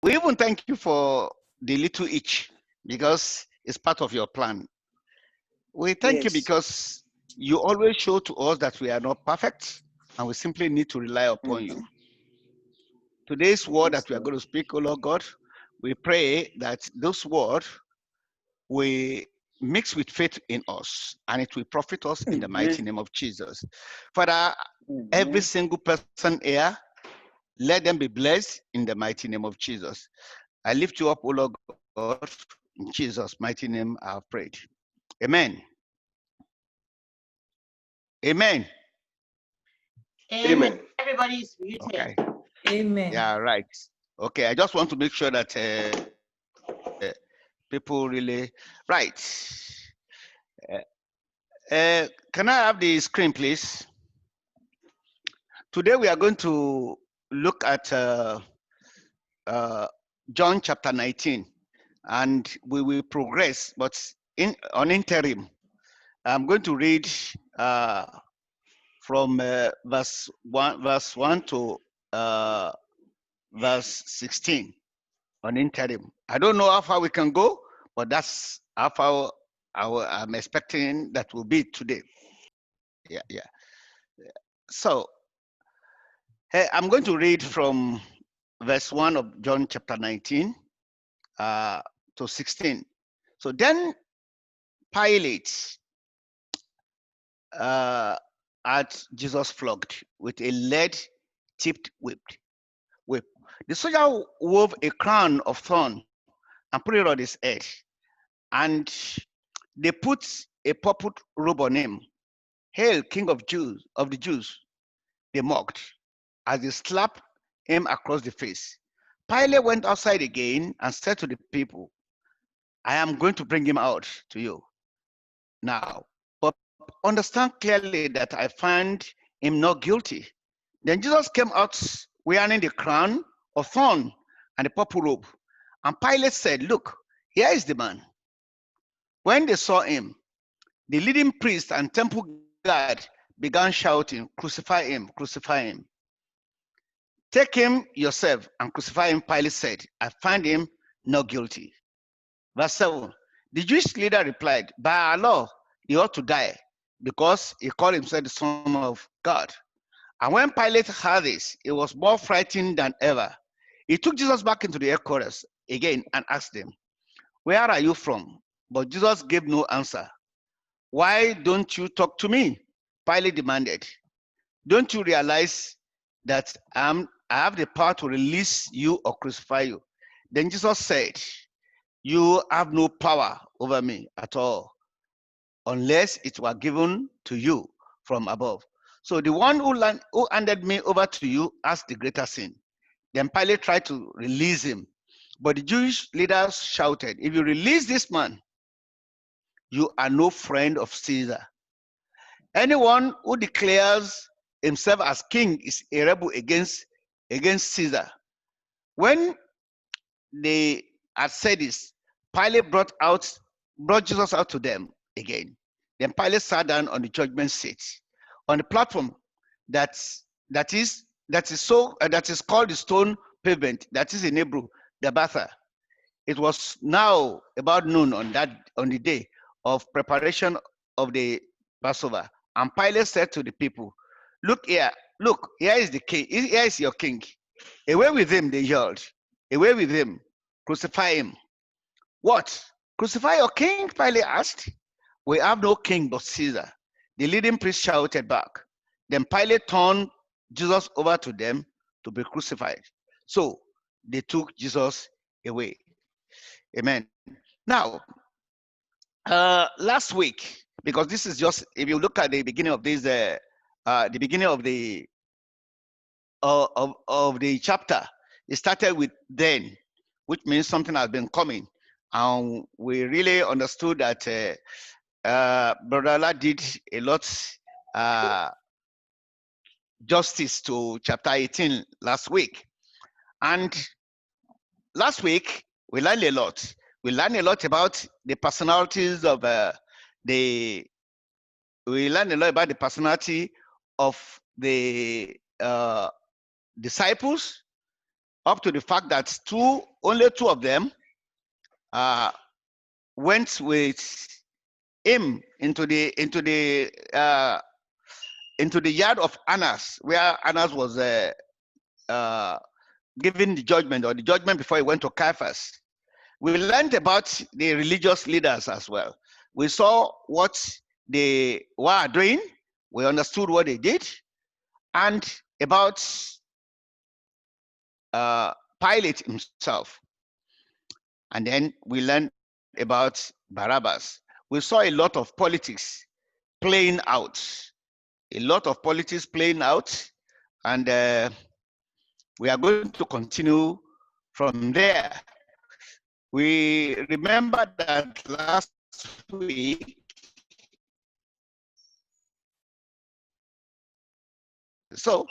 We even thank you for the little itch because it's part of your plan. We thank you Yes. because you always show to us that we are not perfect and we simply need to rely upon you. Mhm. Today's word Yes, that we are Lord. going to speak, O Lord God, we pray that this word will mix with faith in us and it will profit us in the mighty Amen. name of Jesus. Father, every Amen. single person here, let them be blessed in the mighty name of Jesus. I lift you up, O Lord God, in Jesus' mighty name I have prayed. Amen. Amen. Amen. Amen. Everybody is muted. Okay. Amen. Yeah, right. Okay, I just want to make sure that people really right. Uh, can I have the screen, please? Today we are going to look at uh, John chapter 19, and we will progress, but on interim. I'm going to read from verse one to uh, verse 16 on interim. I don't know how far we can go, but that's how far I'm expecting that will be today. Yeah, yeah. So I'm going to read from verse 1 of John chapter 19 uh, to 16. So then Pilate uh, had Jesus flogged with a lead tipped whip. The soldier wove a crown of thorn and put it on his head, and they put a purple robe on him. Hail, King of the Jews, they mocked as they slapped him across the face. Pilate went outside again and said to the people, I am going to bring him out to you now, but understand clearly that I find him not guilty. Then Jesus came out wearing the crown of thorn and the purple robe. And Pilate said, Look, here is the man. When they saw him, the leading priest and temple guard began shouting, Crucify him, crucify him. Take him yourself and crucify him, Pilate said. I find him not guilty. Verse 7. The Jewish leader replied, By our law, he ought to die because he called himself the Son of God. And when Pilate heard this, he was more frightened than ever. He took Jesus back into the headquarters again and asked them, Where are you from? But Jesus gave no answer. Why don't you talk to me? Pilate demanded. Don't you realize that I have the power to release you or crucify you? Then Jesus said, You have no power over me at all unless it were given to you from above. So the one who handed me over to you has the greater sin. Then Pilate tried to release him. But the Jewish leaders shouted, If you release this man, you are no friend of Caesar. Anyone who declares himself as king is a rebel against Caesar. When they had said this, Pilate brought Jesus out to them again. Then Pilate sat down on the judgment seat, on the platform that that is called the stone pavement, that is in Hebrew, Gabbatha. It was now about noon on the day of preparation of the Passover. And Pilate said to the people, Look here, look, here is the king, here is your king. Away with him, they yelled. Away with him, crucify him. What? Crucify your king? Pilate asked. We have no king but Caesar. The leading priest shouted back. Then Pilate turned Jesus over to them to be crucified. So they took Jesus away. Amen. Now, last week, because this is just, if you look at the beginning of this, the beginning of the chapter, it started with then, which means something has been coming, and we really understood that Brother Allah did a lot uh, justice to chapter 18 last week, and last week we learned a lot. We learned a lot about the personalities of the we learned a lot about the personality of the disciples. up to the fact that only two of them went with him into the yard of Annas, where Annas was giving the judgment, or the judgment before he went to Caiaphas. We learned about the religious leaders as well. We saw what they were doing. We understood what they did, and about Pilate himself. And then we learned about Barabbas. We saw a lot of politics playing out. A lot of politics playing out, and we are going to continue from there. We remember that last week, so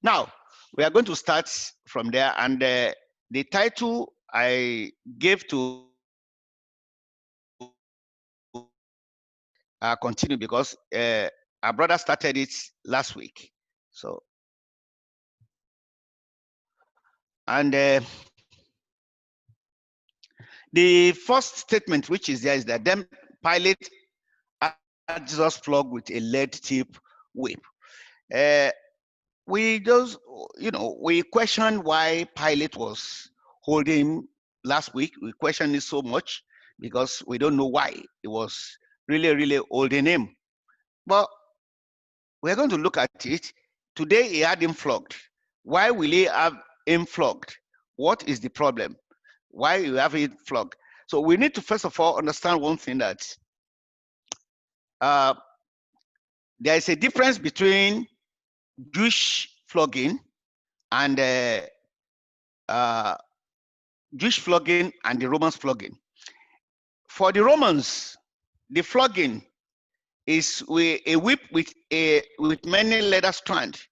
now we are going to start from there, and the title I gave to continue, because our brother started it last week. So, and the first statement which is there is that then Pilate had Jesus flogged with a lead tip whip. We just, we questioned why Pilate was holding him last week. We questioned it so much because we don't know why he was really holding him. But we're going to look at it. Today he had him flogged. Why will he have him flogged? What is the problem? Why you have it flogged? So we need to first of all understand one thing, that there is a difference between Jewish flogging and Jewish flogging and the Romans flogging. For the Romans, the flogging is with a whip with many leather strands,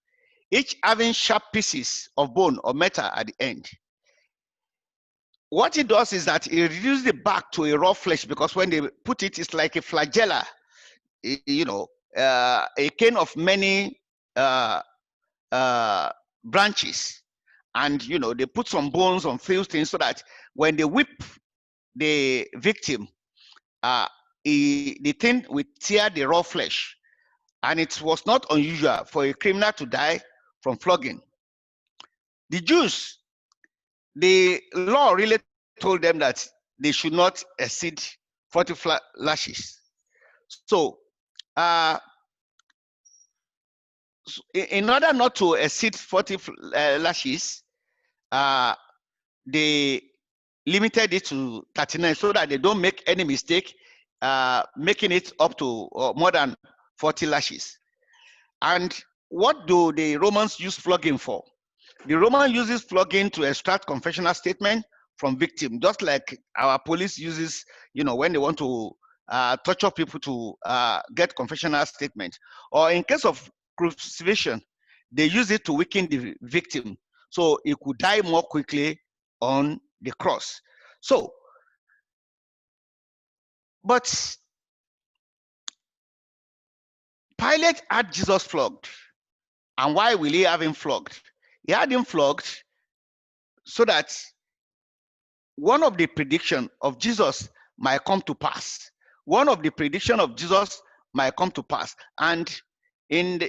each having sharp pieces of bone or metal at the end. What it does is that it reduces the back to a raw flesh, because when they put it, it's like a flagella, a cane of many branches, and they put some bones on few things, so that when they whip the victim, the thing will tear the raw flesh. And it was not unusual for a criminal to die from flogging. The Jews, the law really told them that they should not exceed 40 lashes. So, in order not to exceed 40 lashes, they limited it to 39, so that they don't make any mistake making it up to more than 40 lashes. And what do the Romans use flogging for? The Roman uses flogging to extract confessional statement from victim, just like our police uses, when they want to torture people to get confessional statement. Or in case of crucifixion, they use it to weaken the victim, so he could die more quickly on the cross. So, but Pilate had Jesus flogged. And why will he have him flogged? He had him flogged so that one of the prediction of Jesus might come to pass. One of the prediction of Jesus might come to pass. And in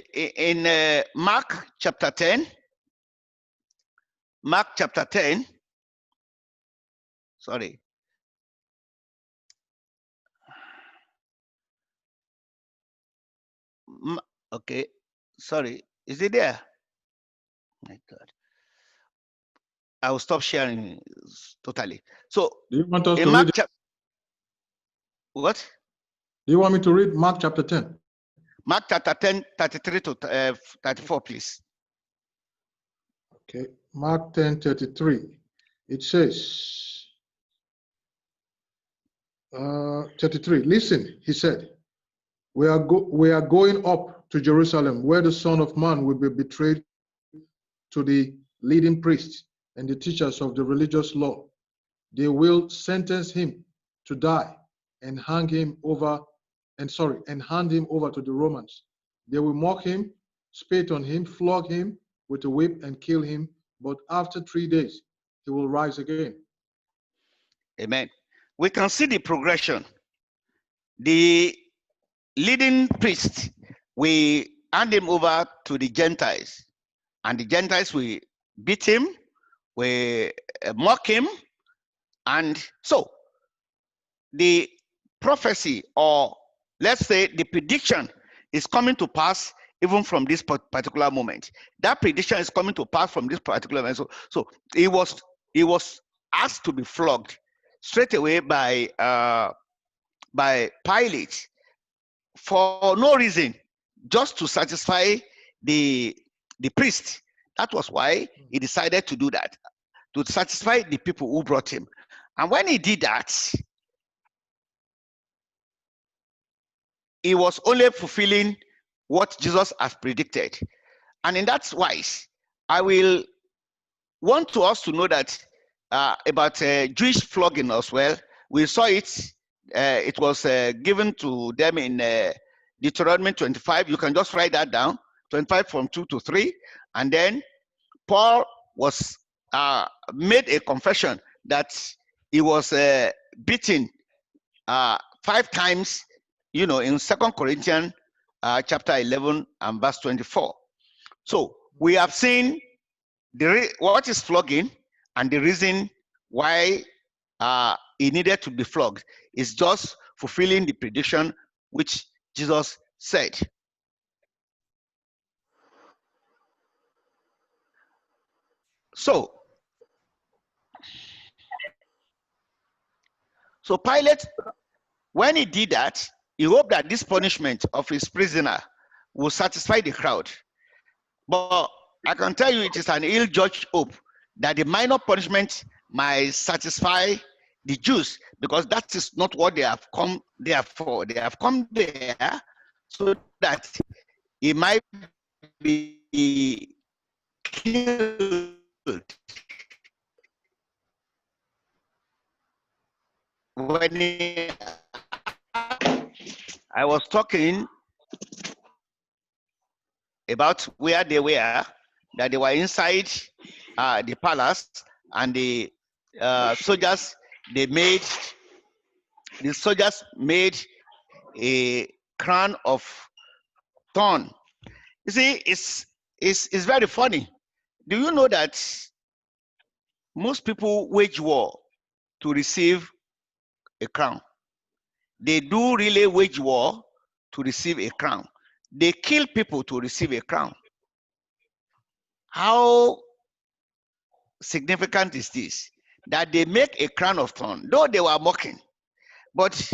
Mark chapter 10, sorry. Okay, sorry. Is it there? My God. I will stop sharing totally. So, do you want us to read it? What? Do you want me to read Mark chapter 10? Mark chapter 10, 33 to 34, please. Okay, Mark 10, 33. It says, 33, listen, he said, we are going up to Jerusalem, where the Son of Man will be betrayed to the leading priests and the teachers of the religious law. They will sentence him to die and hand him over to the Romans. They will mock him, spit on him, flog him with a whip, and kill him. But after 3 days, he will rise again. Amen. We can see the progression. The leading priest, we hand him over to the Gentiles, and the Gentiles will beat him, we mock him, and so the prophecy, or let's say the prediction, is coming to pass even from this particular moment. That prediction is coming to pass from this particular moment. So he was asked to be flogged straight away by Pilate for no reason, just to satisfy the priest. That was why he decided to do that, to satisfy the people who brought him. And when he did that, he was only fulfilling what Jesus has predicted. And in that wise, I will want to us to know that about Jewish flogging as well. We saw it. It was given to them in Deuteronomy 25. You can just write that down, 25 from 2 to 3. And then Paul was made a confession that he was beaten 5 times, in 2 Corinthians chapter 11 and verse 24. So we have seen what is flogging, and the reason why he needed to be flogged is just fulfilling the prediction which Jesus said. So Pilate, when he did that, he hoped that this punishment of his prisoner will satisfy the crowd. But I can tell you, it is an ill-judged hope that the minor punishment might satisfy the Jews, because that is not what they have come there for. They have come there so that he might be killed. When I was talking about where they were, that they were inside the palace, and the soldiers made a crown of thorn. You see, it's very funny. Do you know that most people wage war to receive a crown? They do really wage war to receive a crown. They kill people to receive a crown. How significant is this? That they make a crown of thorn, though they were mocking, but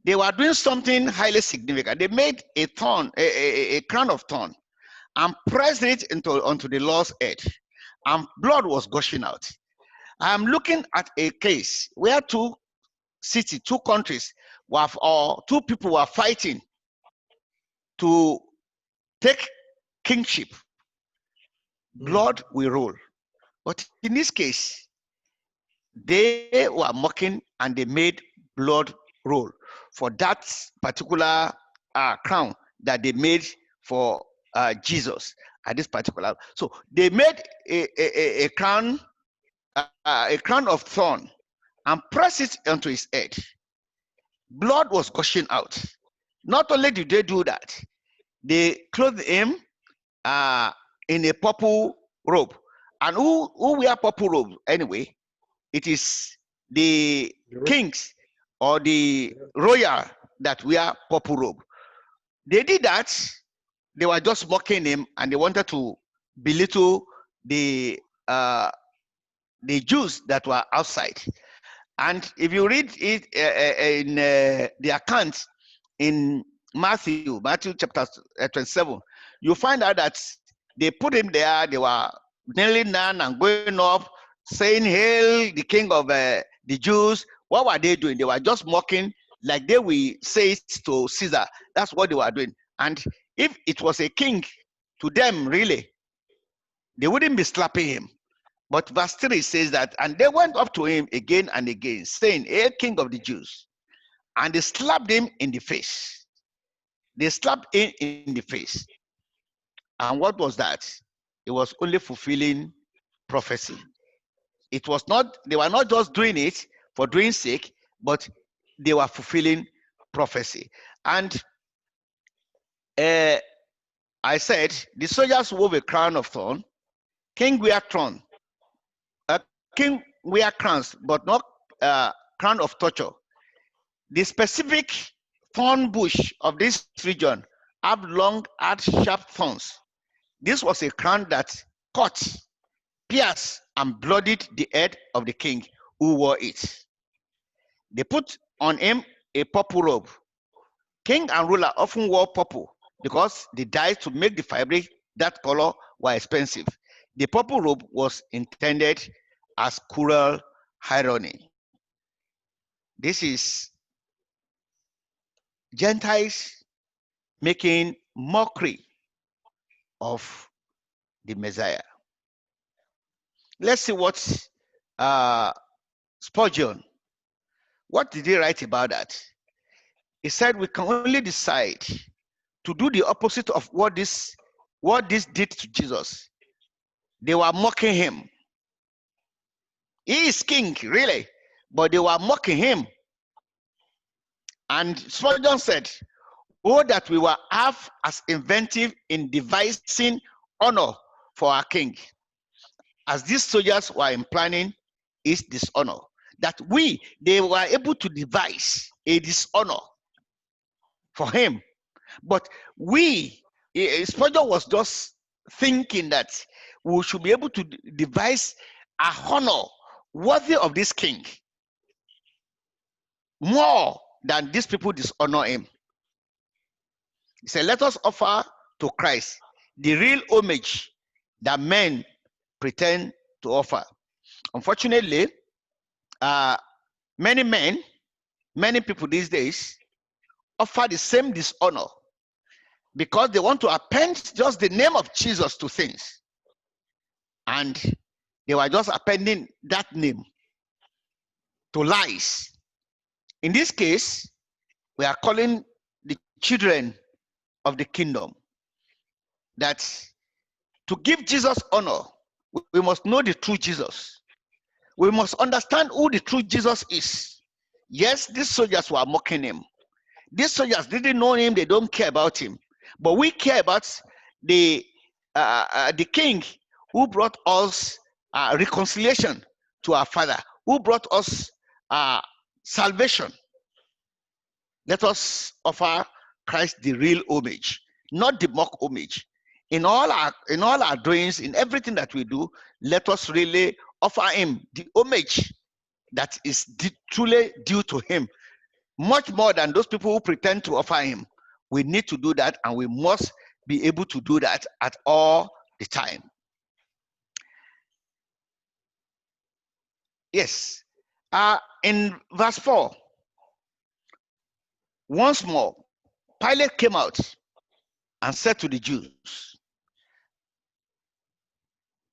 they were doing something highly significant. They made a thorn, a crown of thorn, and pressed it onto the Lord's head, and blood was gushing out. I am looking at a case where two countries or two people were fighting to take kingship. Blood will roll. But in this case, they were mocking and they made blood roll for that particular crown that they made for Jesus at this particular. So they made a crown of thorn and pressed it onto his head. Blood was gushing out. Not only did they do that, they clothed him in a purple robe. And who wear purple robe anyway? It is the kings or the royal that wear purple robe. They did that. They were just mocking him, and they wanted to belittle the Jews that were outside. And if you read it in the account in Matthew chapter 27, you find out that they put him there. They were kneeling down and going up, saying, "Hail the King of the Jews." What were they doing? They were just mocking, like they will say it to Caesar. That's what they were doing. And if it was a king to them, really, they wouldn't be slapping him. But verse 3 says that, and they went up to him again and again, saying, "Hail, King of the Jews." And they slapped him in the face. They slapped him in the face. And what was that? It was only fulfilling prophecy. It was not, they were not just doing it for doing sake, but they were fulfilling prophecy. And I said, the soldiers wove a crown of thorn. King wear crown. King wear crowns, but not crown of torture. The specific thorn bush of this region have long, hard, sharp thorns. This was a crown that cut, pierced, and bloodied the head of the king who wore it. They put on him a purple robe. King and ruler often wore purple because the dyes to make the fabric that color were expensive. The purple robe was intended as cruel irony. This is Gentiles making mockery of the Messiah. Let's see what Spurgeon, what did he write about that? He said, we can only decide to do the opposite of what this did to Jesus. They were mocking him. He is king, really, but they were mocking him. And Spurgeon said, oh, that we were half as inventive in devising honor for our king as these soldiers were in planning his dishonor. That they were able to devise a dishonor for him. But Spurgeon was just thinking that we should be able to devise a honor worthy of this king more than these people dishonor him. He said, let us offer to Christ the real homage that men pretend to offer. Unfortunately, many people these days offer the same dishonor because they want to append just the name of Jesus to things. And they were just appending that name to lies. In this case, we are calling the children of the kingdom that to give Jesus honor, we must know the true Jesus. We must understand who the true Jesus is. Yes, these soldiers were mocking him. These soldiers didn't know him, they don't care about him. But we care about the king who brought us reconciliation to our Father, who brought us salvation. Let us offer Christ the real homage, not the mock homage. In all our doings, in everything that we do, let us really offer him the homage that is truly due to him, much more than those people who pretend to offer him. We need to do that, and we must be able to do that at all the time. Yes. In verse 4, once more, Pilate came out and said to the Jews,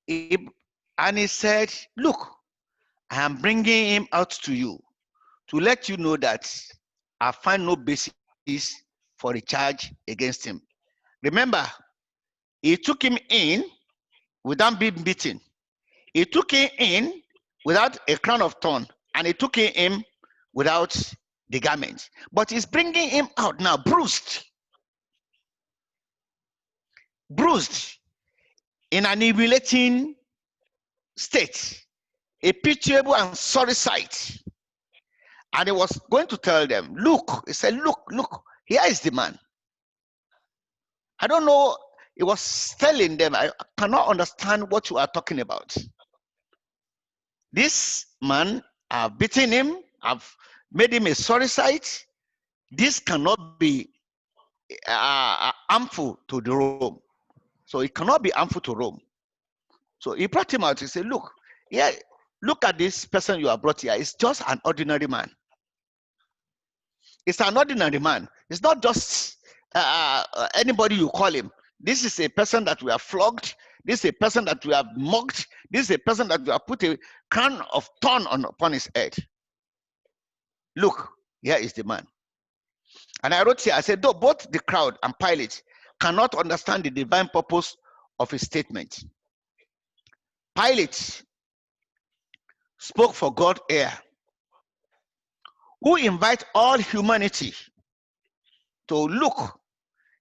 and he said, look, I am bringing him out to you to let you know that I find no basis for a charge against him. Remember, he took him in without being beaten. He took him in without a crown of thorn, and he took him in without the garment. But he's bringing him out now bruised in an humiliating state, a pitiable and sorry sight. And he was going to tell them, look, he said, look, here is the man. I don't know, he was telling them, I cannot understand what you are talking about. This man, I've beaten him, I've made him a sorry sight. This cannot be harmful to the Rome. So it cannot be harmful to Rome. So he brought him out. He said, look, yeah, look at this person you have brought here. It's just an ordinary man. It's an ordinary man. It's not just anybody you call him. This is a person that we have flogged. This is a person that we have mocked. This is a person that we have put a crown of thorn upon his head. Look, here is the man. And I wrote here, I said, though both the crowd and Pilate cannot understand the divine purpose of his statement, Pilate spoke for God here, who invite all humanity to look.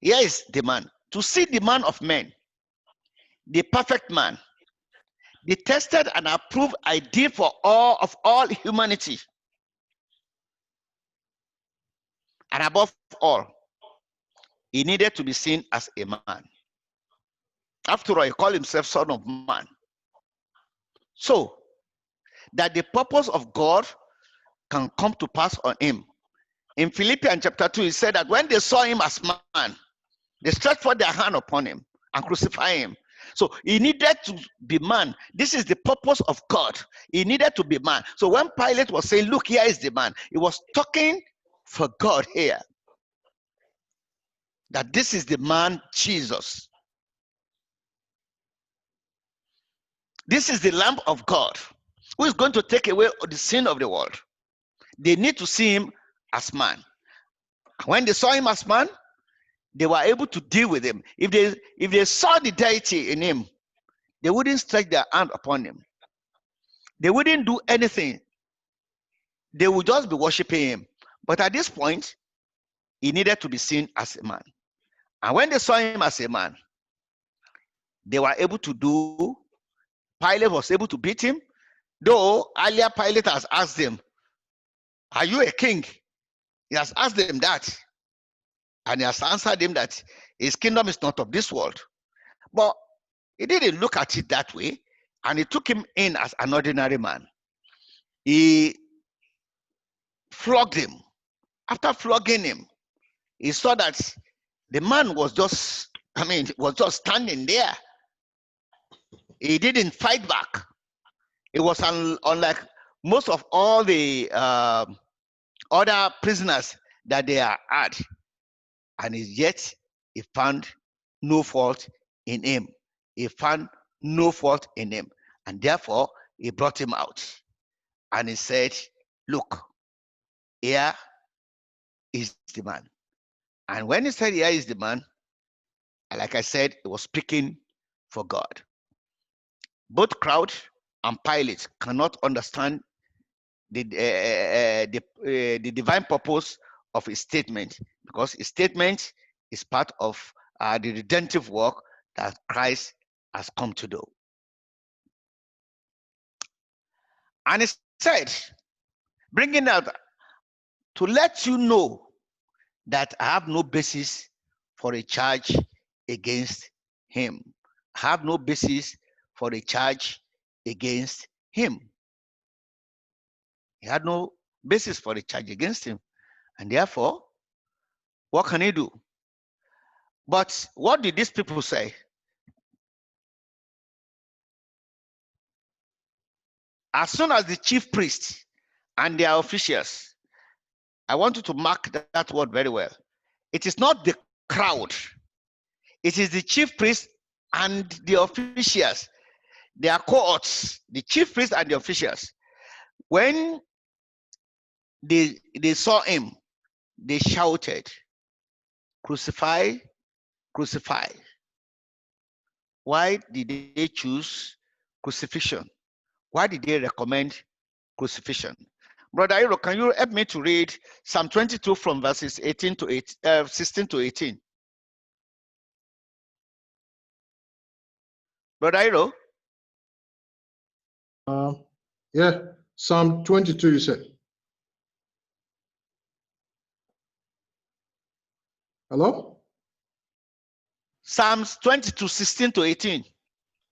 Here is the man, to see the man of men, the perfect man, the tested and approved ideal for all humanity. And above all, he needed to be seen as a man. After all, he called himself Son of Man. So that the purpose of God can come to pass on him. In Philippians chapter 2, he said that when they saw him as man, they stretched forth their hand upon him and crucified him. So he needed to be man. This is the purpose of God. He needed to be man. So when Pilate was saying, look, here is the man, he was talking for God here. That this is the man, Jesus. This is the Lamb of God who is going to take away the sin of the world. They need to see him as man. When they saw him as man, they were able to deal with him. If they saw the deity in him, they wouldn't stretch their hand upon him. They wouldn't do anything. They would just be worshiping him. But at this point, he needed to be seen as a man. And when they saw him as a man, they were able to do. Pilate was able to beat him. Though earlier Pilate has asked them, are you a king? He has asked them that. And he has answered him that his kingdom is not of this world. But he didn't look at it that way. And he took him in as an ordinary man. He flogged him. After flogging him, he saw that the man was just standing there. He didn't fight back. It was unlike most of all the other prisoners that they had. And yet he found no fault in him. He found no fault in him. And therefore, he brought him out. And he said, look, here is the man. And when he said, here is the man, like I said, he was speaking for God. Both crowd and Pilate cannot understand the divine purpose of his statement, because his statement is part of the redemptive work that Christ has come to do. And he said, bringing out to let you know that I have no basis for a charge against him. I have no basis for a charge against him. He had no basis for a charge against him. And therefore, what can he do? But what did these people say? As soon as the chief priest and their officials, I want you to mark that word very well. It is not the crowd. It is the chief priest and the officials, their cohorts, the chief priest and the officials. When they saw him, they shouted, crucify, crucify. Why did they choose crucifixion? Why did they recommend crucifixion? Brother Iro, can you help me to read Psalm 22 from verses 16 to 18? Brother Iro? Yeah, Psalm 22, you said. Hello? Psalms 22, 16 to 18.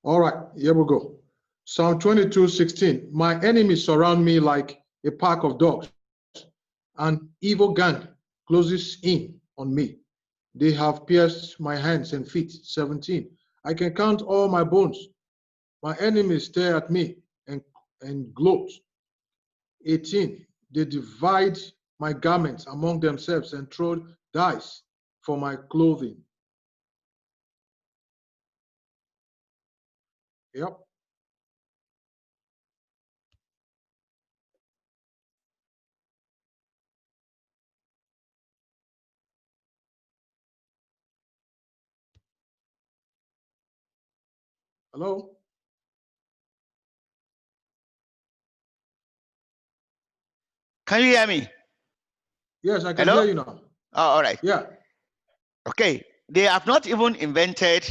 All right, here we go. Psalm 22, 16. My enemies surround me like a pack of dogs. An evil gang closes in on me. They have pierced my hands and feet. 17. I can count all my bones. My enemies stare at me and gloat. 18. They divide my garments among themselves and throw dice for my clothing. Yep. Hello? Can you hear me? Yes, I can Hello? hear you now. Oh, all right. Yeah. Okay. They have not even invented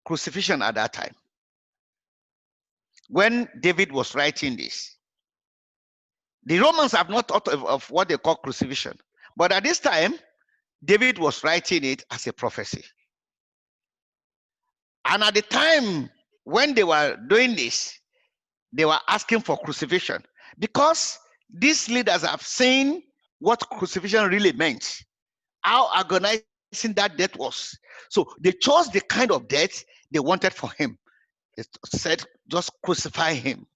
crucifixion at that time. When David was writing this, the Romans have not thought of what they call crucifixion. But at this time, David was writing it as a prophecy. And at the time when they were doing this, they were asking for crucifixion because these leaders have seen what crucifixion really meant, how agonizing that death was. So they chose the kind of death they wanted for him. They said, just crucify him.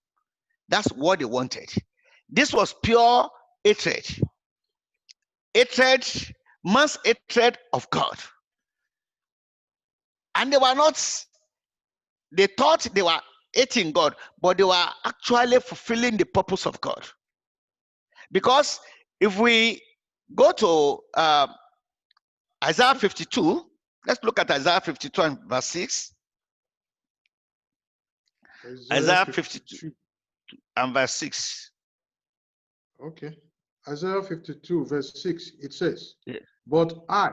That's what they wanted. This was pure hatred. Hatred, man's hatred of God. And they were not, they thought they were hating God, but they were actually fulfilling the purpose of God. Because if we go to Isaiah 52, let's look at Isaiah 52 and verse 6. Isaiah 52 and verse 6. Okay. Isaiah 52, verse 6, it says, Yeah. But I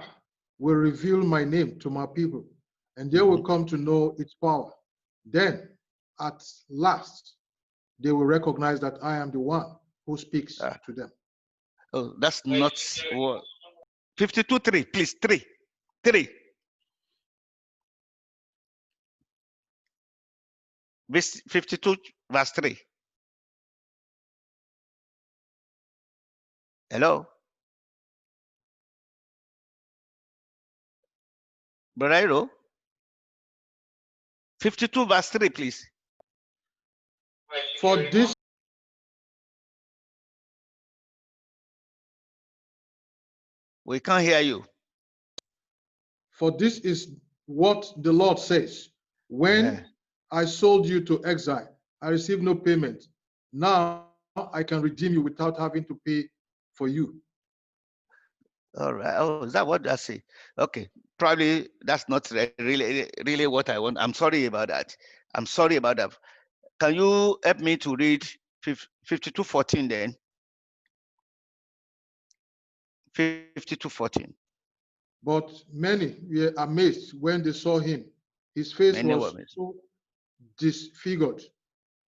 will reveal my name to my people, and they will come to know its power. Then, at last, they will recognize that I am the one who speaks to them. Oh, that's not what. 52:3, please. 3. Verse 52, verse 3. Hello? Brother, 52, verse 3, please. For this We can't hear you. For this is what the Lord says. When I sold you to exile, I received no payment. Now I can redeem you without having to pay for you. All right. Oh, is that what I say? Okay. Probably that's not really what I want. I'm sorry about that. I'm sorry about that. Can you help me to read 52:14 then? 52:14. But many were amazed when they saw him. His face was so disfigured.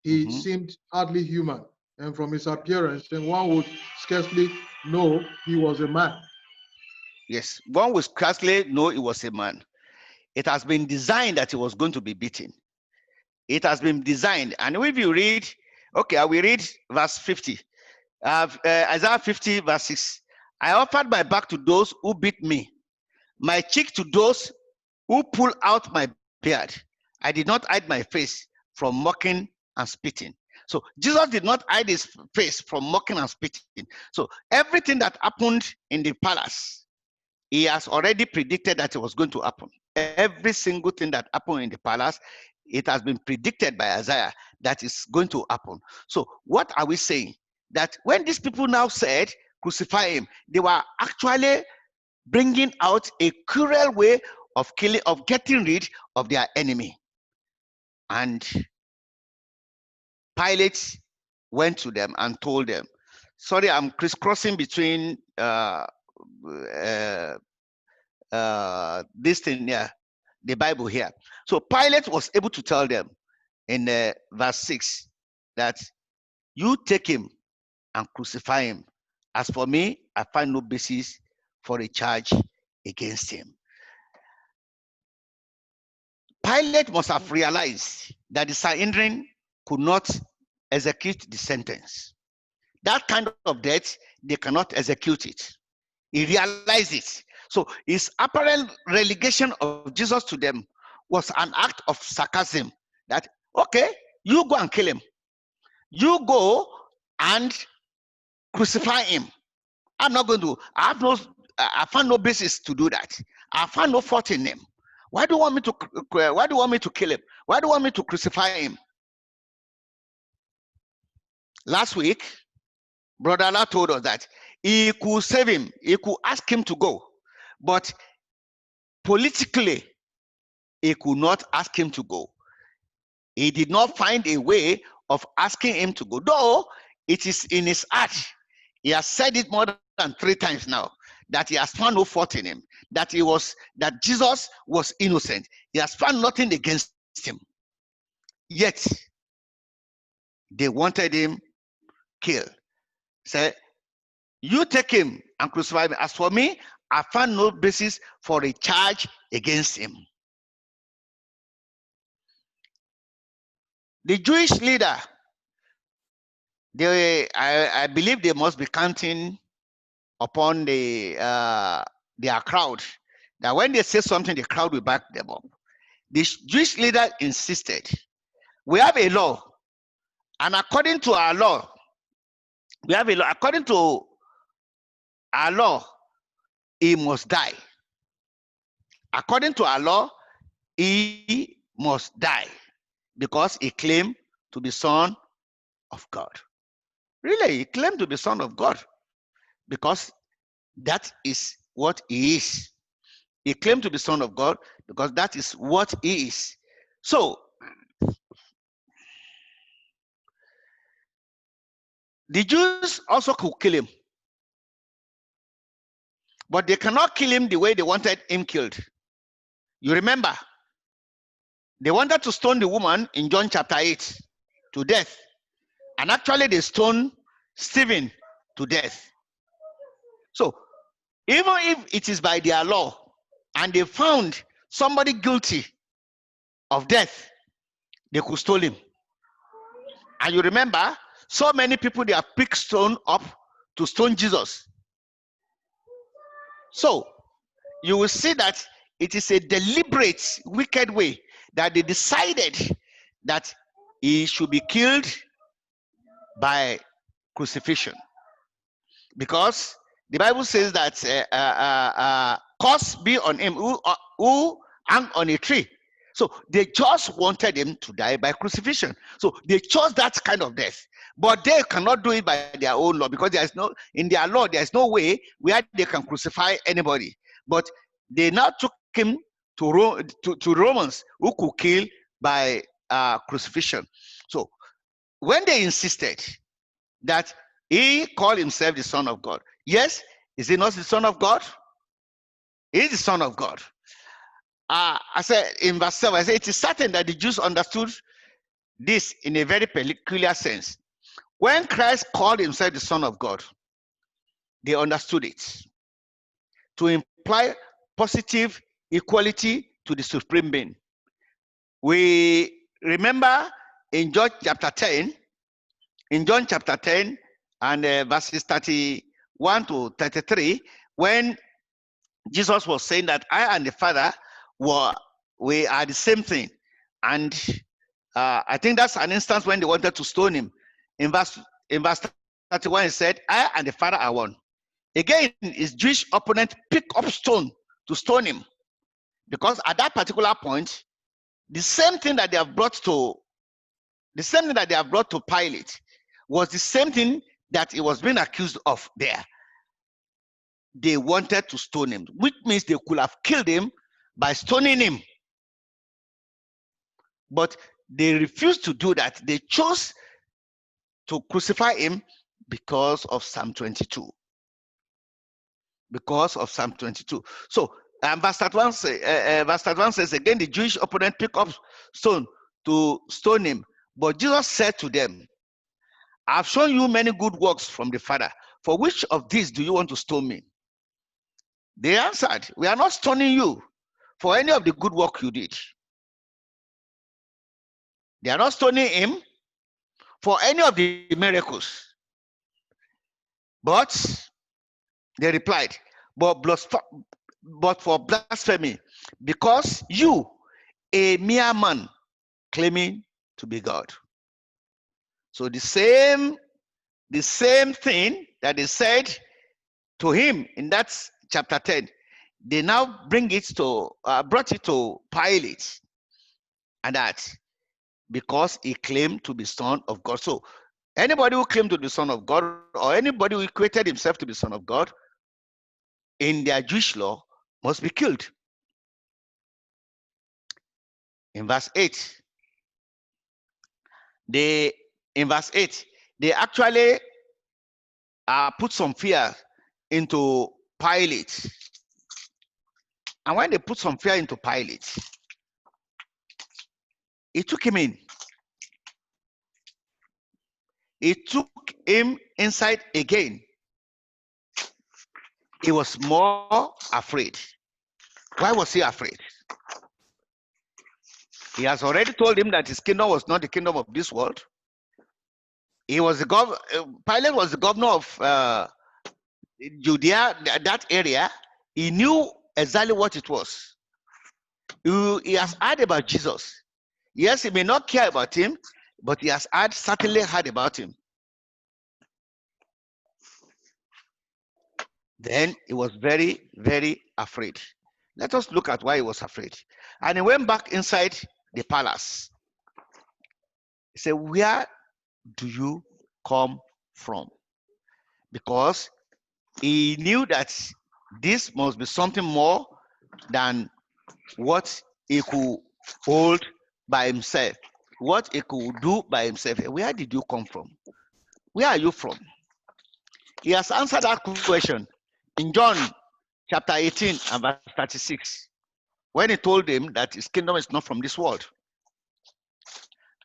He seemed hardly human, and from his appearance, then one would scarcely know he was a man. Yes, one would scarcely know he was a man. It has been designed that he was going to be beaten. It has been designed. And if you read, okay, I will read verse 50. Isaiah 50, verse 6. I offered my back to those who beat me, my cheek to those who pull out my beard. I did not hide my face from mocking and spitting. So Jesus did not hide his face from mocking and spitting. So everything that happened in the palace, he has already predicted that it was going to happen. Every single thing that happened in the palace, it has been predicted by Isaiah that is going to happen. So what are we saying? That when these people now said, crucify him, they were actually bringing out a cruel way of killing, of getting rid of their enemy. And Pilate went to them and told them, sorry, I'm crisscrossing between this thing here, the Bible here. So Pilate was able to tell them in verse 6 that you take him and crucify him. As for me, I find no basis for a charge against him. Pilate must have realized that the Sanhedrin could not execute the sentence. That kind of death, they cannot execute it. He realized it. So his apparent relegation of Jesus to them was an act of sarcasm that, okay, you go and kill him. You go and crucify him. I'm not going to, I found no basis to do that. I found no fault in him. Why do you want me to kill him? Why do you want me to crucify him? Last week, Brother Allah told us that he could save him. He could ask him to go. But politically, he could not ask him to go. He did not find a way of asking him to go. Though it is in his heart. He has said it more than 3 times now, that he has found no fault in him, that Jesus was innocent. He has found nothing against him. Yet they wanted him killed. Say, you take him and crucify him. As for me, I found no basis for a charge against him. The Jewish leader, I believe they must be counting upon their crowd, that when they say something, the crowd will back them up. The Jewish leader insisted, we have a law, and according to our law, according to our law, he must die. According to our law, he must die because he claimed to be Son of God. Really, he claimed to be Son of God because that is what he is. He claimed to be Son of God because that is what he is. So, the Jews also could kill him, but they cannot kill him the way they wanted him killed. You remember, they wanted to stone the woman in John chapter 8 to death, and actually they stoned Stephen to death. So, even if it is by their law and they found somebody guilty of death, they could stone him. And you remember, so many people, they have picked stone up to stone Jesus. So you will see that it is a deliberate, wicked way that they decided that he should be killed by crucifixion. Because the Bible says that curse be on him who hung on a tree. So they just wanted him to die by crucifixion. So they chose that kind of death. But they cannot do it by their own law, because in their law, there is no way where they can crucify anybody. But they now took him to Romans, who could kill by crucifixion. So when they insisted that he called himself the Son of God, yes, is he not the Son of God? He is the Son of God. I said in verse 7, I said it is certain that the Jews understood this in a very peculiar sense. When Christ called himself the Son of God, they understood it to imply positive equality to the supreme being. We remember in John chapter 10, and verses 31 to 33, when Jesus was saying that I and the Father we are the same thing. And I think that's an instance when they wanted to stone him. In verse 31, he said, I and the Father are one. Again, his Jewish opponent picked up stone to stone him, because at that particular point, the same thing that they have brought to Pilate was the same thing that he was being accused of there. They wanted to stone him, which means they could have killed him by stoning him. But they refused to do that. They chose to crucify him because of Psalm 22. Because of Psalm 22. So, verse 31 says, again, the Jewish opponent picked up stone to stone him. But Jesus said to them, I have shown you many good works from the Father. For which of these do you want to stone me? They answered, we are not stoning you for any of the good work you did. They are not stoning him for any of the miracles. But they replied, but for blasphemy, because you, a mere man, claiming to be God. So the same thing that they said to him in that chapter 10, they now brought it to Pilate, and that because he claimed to be Son of God. So anybody who claimed to be Son of God, or anybody who equated himself to be Son of God, in their Jewish law, must be killed. In verse 8, they actually put some fear into Pilate. And when they put some fear into Pilate, he took him in. He took him inside again. He was more afraid. Why was he afraid? He has already told him that his kingdom was not the kingdom of this world. He was the Pilate was the governor of Judea, that area. He knew exactly what it was. He has heard about Jesus. Yes, he may not care about him, but he has certainly heard about him. Then he was very, very afraid. Let us look at why he was afraid. And he went back inside the palace. He said, "Where do you come from?" Because he knew that this must be something more than what he could hold by himself, what he could do by himself. Where did you come from? Where are you from? He has answered that question in John chapter 18 and verse 36, when he told them that his kingdom is not from this world.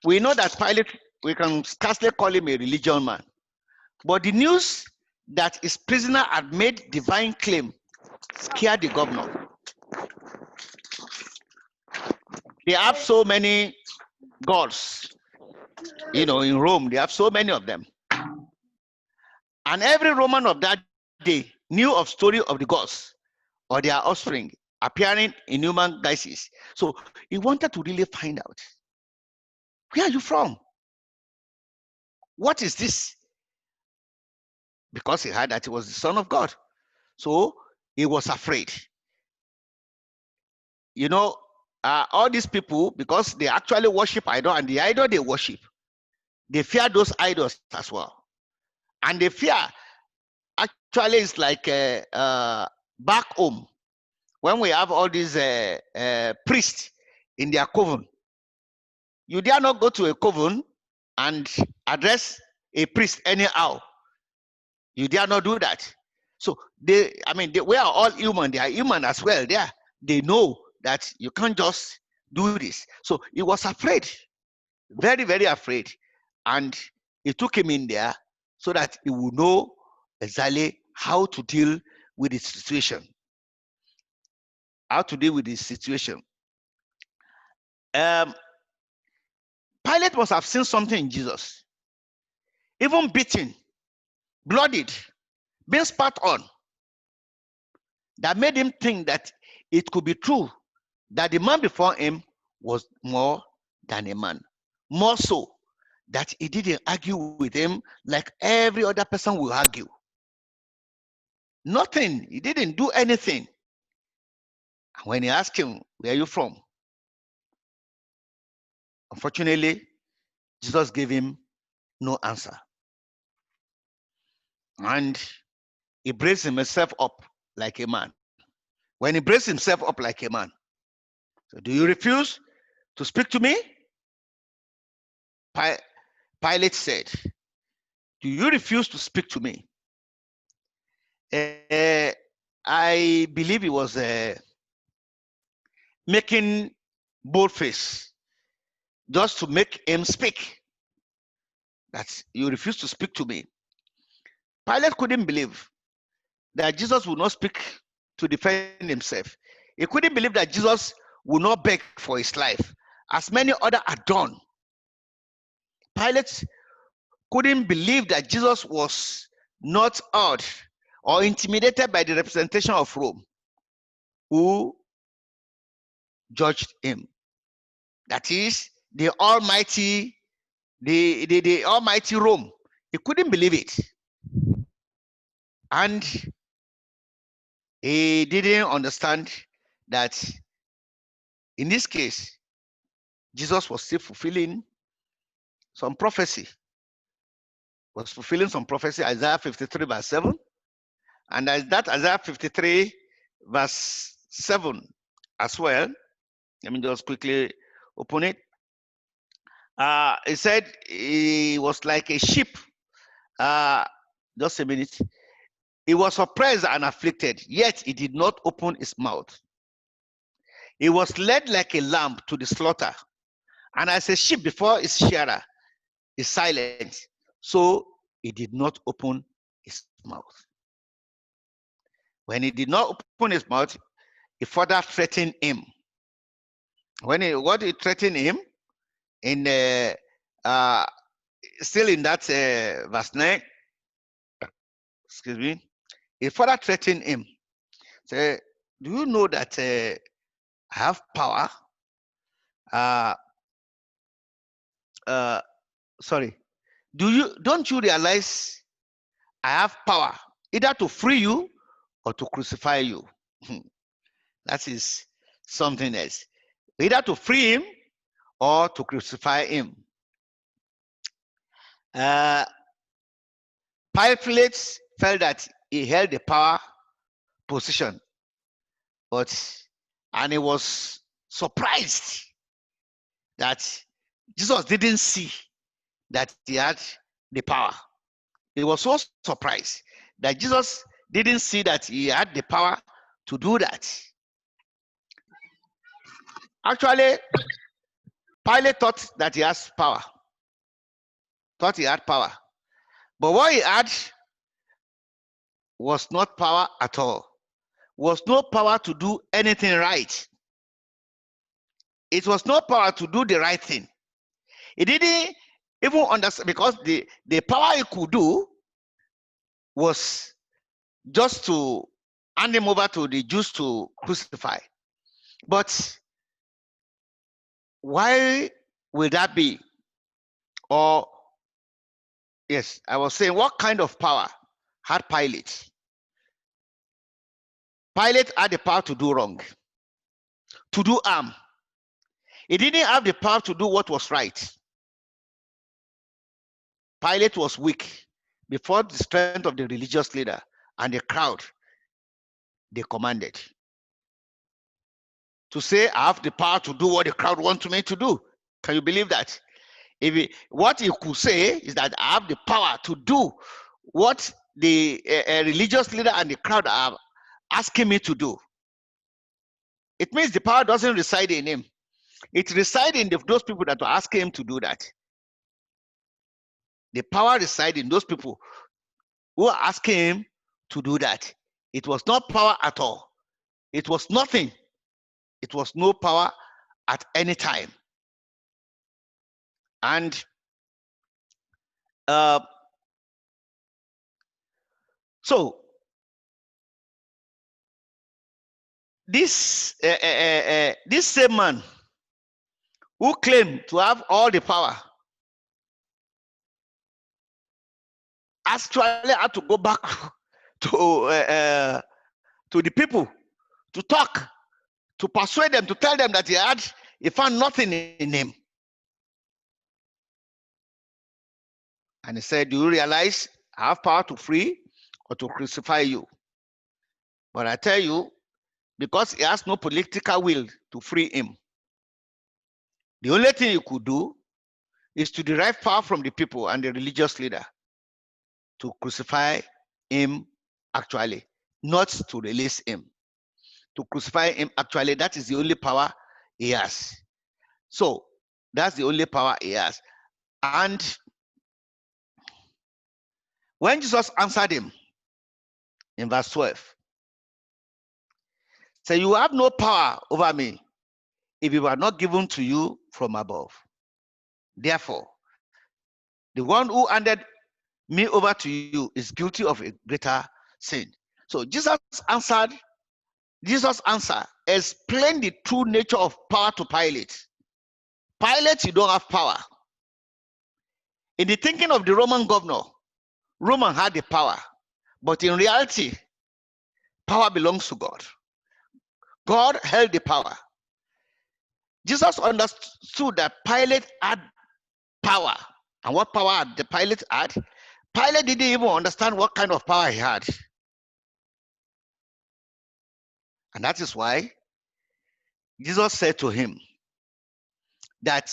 We know that Pilate, we can scarcely call him a religious man, but the news that his prisoner had made divine claim scared the governor. They have so many gods, in Rome, they have so many of them. And every Roman of that day knew of story of the gods or their offspring appearing in human guises. So he wanted to really find out, where are you from? What is this? Because he heard that he was the Son of God. So he was afraid. All these people, because they actually worship idol, and the idol they worship, they fear those idols as well. And the fear actually is like back home, when we have all these priests in their coven. You dare not go to a coven and address a priest anyhow. You dare not do that. So we are all human. They are human as well. They know that you can't just do this. So he was afraid, very, very afraid. And he took him in there so that he would know exactly how to deal with the situation. How to deal with this situation. Pilate must have seen something in Jesus. Even beaten, bloodied, being spat on, that made him think that it could be true that the man before him was more than a man. More so that he didn't argue with him like every other person will argue. Nothing. He didn't do anything. And when he asked him, "Where are you from?" Unfortunately, Jesus gave him no answer. And he braced himself up like a man. When he braced himself up like a man, so, "Do you refuse to speak to me?" Pilate said, "Do you refuse to speak to me?" I believe he was making bold face just to make him speak. That you refuse to speak to me. Pilate couldn't believe that Jesus would not speak to defend himself. He couldn't believe that Jesus would not beg for his life, as many others had done. Pilate couldn't believe that Jesus was not awed or intimidated by the representation of Rome, who judged him. That is the Almighty, the Almighty Rome. He couldn't believe it. And he didn't understand that in this case, Jesus was still fulfilling some prophecy. Isaiah 53 verse 7. And that Isaiah 53 verse 7 as well. Let me just quickly open it. It said he was like a sheep just a minute. He was oppressed and afflicted, yet he did not open his mouth. He was led like a lamb to the slaughter, and as a sheep before his shearer is silent, so he did not open his mouth. When he did not open his mouth, he further threatened him. What he threatened him in still in that verse 9, excuse me, he further threatened him. Say, do you know that I have power? Sorry. Don't you realize I have power either to free you or to crucify you? That is something else. Either to free him or to crucify him. Pilate felt that he held the power position, and he was surprised that Jesus didn't see that he had the power. He was so surprised that Jesus didn't see that he had the power to do that. Actually, Pilate thought that he has power. Thought he had power. But what he had was not power at all. Was no power to do anything right. It was no power to do the right thing. He didn't even understand, because the power he could do was just to hand him over to the Jews to crucify. But why will that be? Or, yes, I was saying, what kind of power had Pilate? Pilate had the power to do wrong, to do harm. He didn't have the power to do what was right. Pilate was weak before the strength of the religious leader and the crowd. They commanded to say, I have the power to do what the crowd wants me to do. Can you believe that? What he could say is that I have the power to do what the religious leader and the crowd are asking me to do. It means the power doesn't reside in him. It resides in those people that are asking him to do that. The power resides in those people who are asking him to do that. It was not power at all. It was nothing. It was no power at any time. And so this same man who claimed to have all the power actually had to go back to the people to talk, to persuade them, to tell them that he found nothing in him. And he said, do you realize I have power to free or to crucify you? But I tell you, because he has no political will to free him, the only thing he could do is to derive power from the people and the religious leader to crucify him actually, not to release him. To crucify him actually, that is the only power he has. So that's the only power he has. And when Jesus answered him in verse 12, say, you have no power over me if it were not given to you from above. Therefore, the one who handed me over to you is guilty of a greater sin. So Jesus' answer explained the true nature of power to Pilate. Pilate, you don't have power. In the thinking of the Roman governor, Roman had the power, but in reality, power belongs to God. God held the power. Jesus understood that Pilate had power. And what power the Pilate had? Pilate didn't even understand what kind of power he had. And that is why Jesus said to him that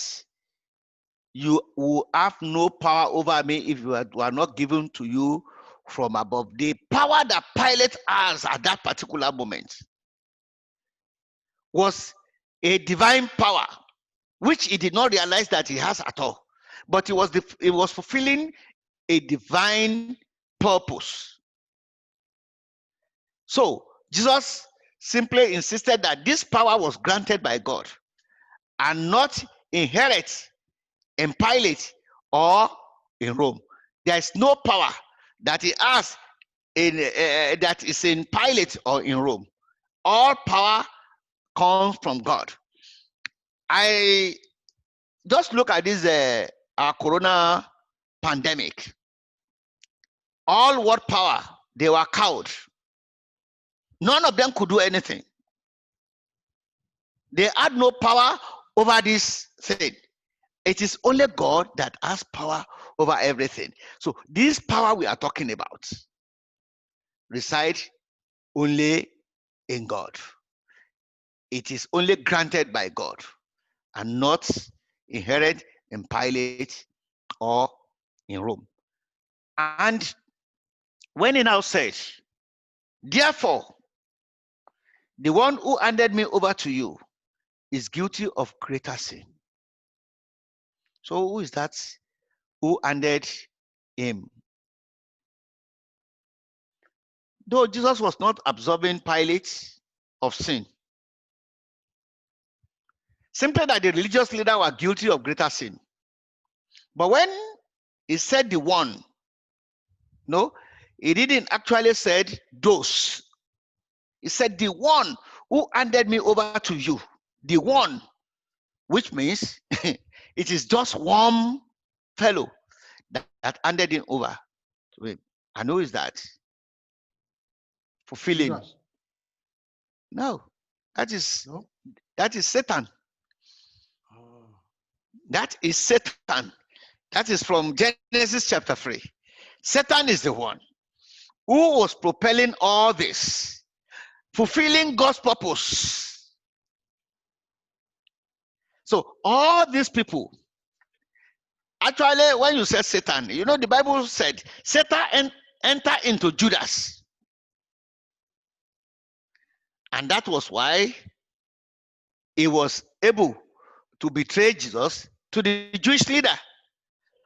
you will have no power over me if you are not given to you from above. The power that Pilate has at that particular moment was a divine power, which he did not realize that he has at all. But it was fulfilling a divine purpose. So Jesus simply insisted that this power was granted by God and not inherent in Pilate or in Rome. There is no power that he has that is in Pilate or in Rome. All power comes from God. I just look at this our corona pandemic. All what power, they were cowed. None of them could do anything. They had no power over this thing. It is only God that has power over everything. So this power we are talking about resides only in God. It is only granted by God and not inherent in Pilate or in Rome. And when he now says, therefore, the one who handed me over to you is guilty of greater sin. So who is that who handed him? Though Jesus was not absolving Pilate of sin, simply that the religious leaders were guilty of greater sin. But when he said the one, no, he didn't actually said those. He said the one who handed me over to you, the one, which means it is just one fellow that handed him over to him. And who is that? Fulfilling. Judas. No, that is No? Satan. Oh. That is Satan. That is from Genesis chapter 3. Satan is the one who was propelling all this, fulfilling God's purpose. So all these people, actually, when you said Satan, you know, the Bible said Satan enter into Judas. And that was why he was able to betray Jesus to the Jewish leader.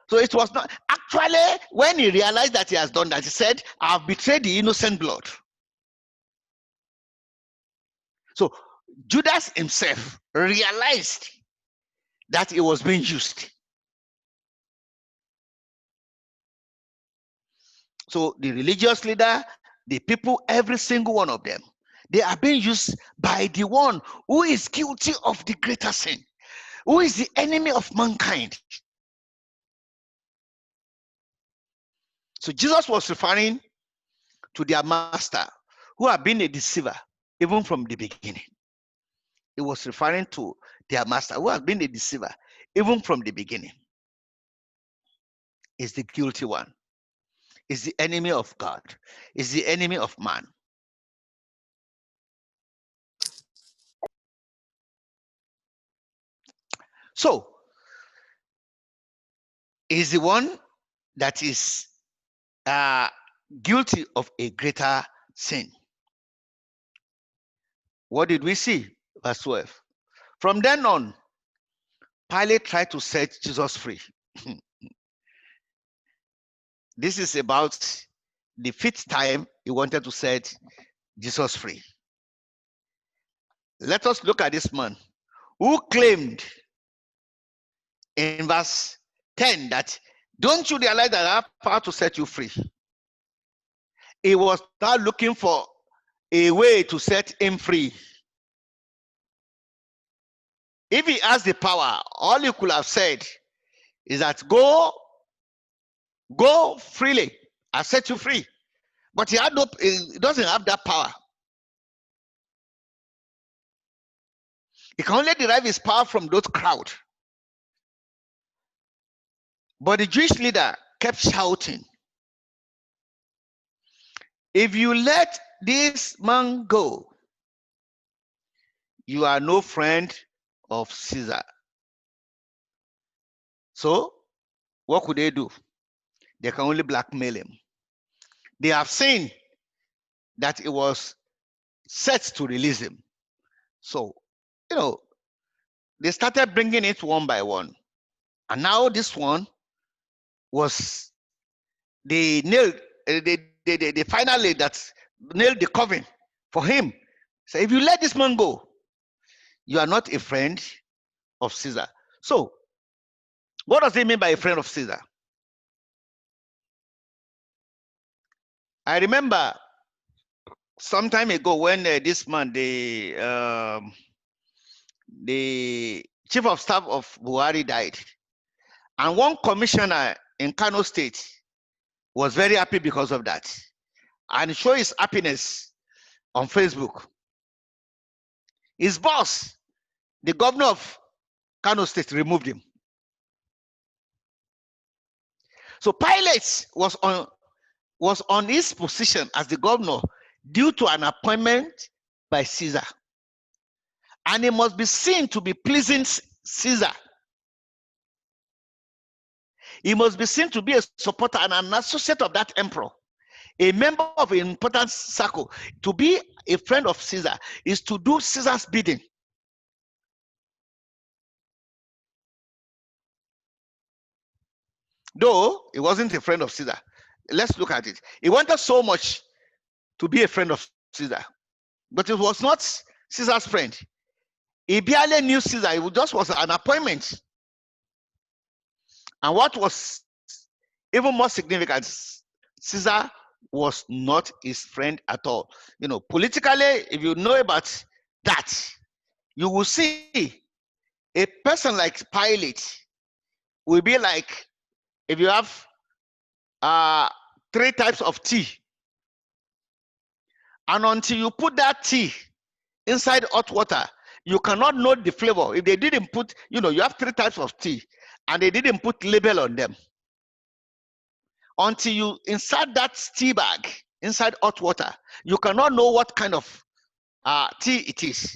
So it was not actually when he realized that he has done that, he said, I've betrayed the innocent blood. So Judas himself realized that he was being used. So the religious leader, the people, every single one of them, they are being used by the one who is guilty of the greater sin, who is the enemy of mankind. So Jesus was referring to their master, who had been a deceiver even from the beginning. He was referring to their master, who has been a deceiver even from the beginning. Is the guilty one, is the enemy of God, is the enemy of man. So, is the one that is guilty of a greater sin. What did we see? Verse 12. From then on, Pilate tried to set Jesus free. This is about the 5th time he wanted to set Jesus free. Let us look at this man who claimed in verse 10 that, don't you realize that I have power to set you free? He was now looking for a way to set him free. If he has the power, all he could have said is that go freely, I set you free. But he doesn't have that power. He can only derive his power from those crowd. But the Jewish leader kept shouting, if you let this man go, you are no friend of Caesar. So what could they do? They can only blackmail him. They have seen that it was set to release him. So, they started bringing it one by one. And now this one was they nailed, they finally that nailed the coven for him. So if you let this man go, you are not a friend of Caesar. So what does it mean by a friend of Caesar? I remember some time ago when this man, the chief of staff of Buhari died, and one commissioner in Kano State was very happy because of that, and show his happiness on Facebook. His boss, the governor of Kano State, removed him. So Pilate was on his position as the governor due to an appointment by Caesar. And he must be seen to be pleasing Caesar. He must be seen to be a supporter and an associate of that emperor, a member of an important circle. To be a friend of Caesar is to do Caesar's bidding. Though he wasn't a friend of Caesar. Let's look at it. He wanted so much to be a friend of Caesar, but it was not Caesar's friend. He barely knew Caesar. It just was an appointment. And what was even more significant, Caesar was not his friend at all. Politically, if you know about that, you will see a person like Pilate will be like if you have 3 types of tea, and until you put that tea inside hot water, you cannot know the flavor. If they didn't put, you have 3 types of tea and they didn't put label on them. Until you insert that tea bag inside hot water, you cannot know what kind of tea it is.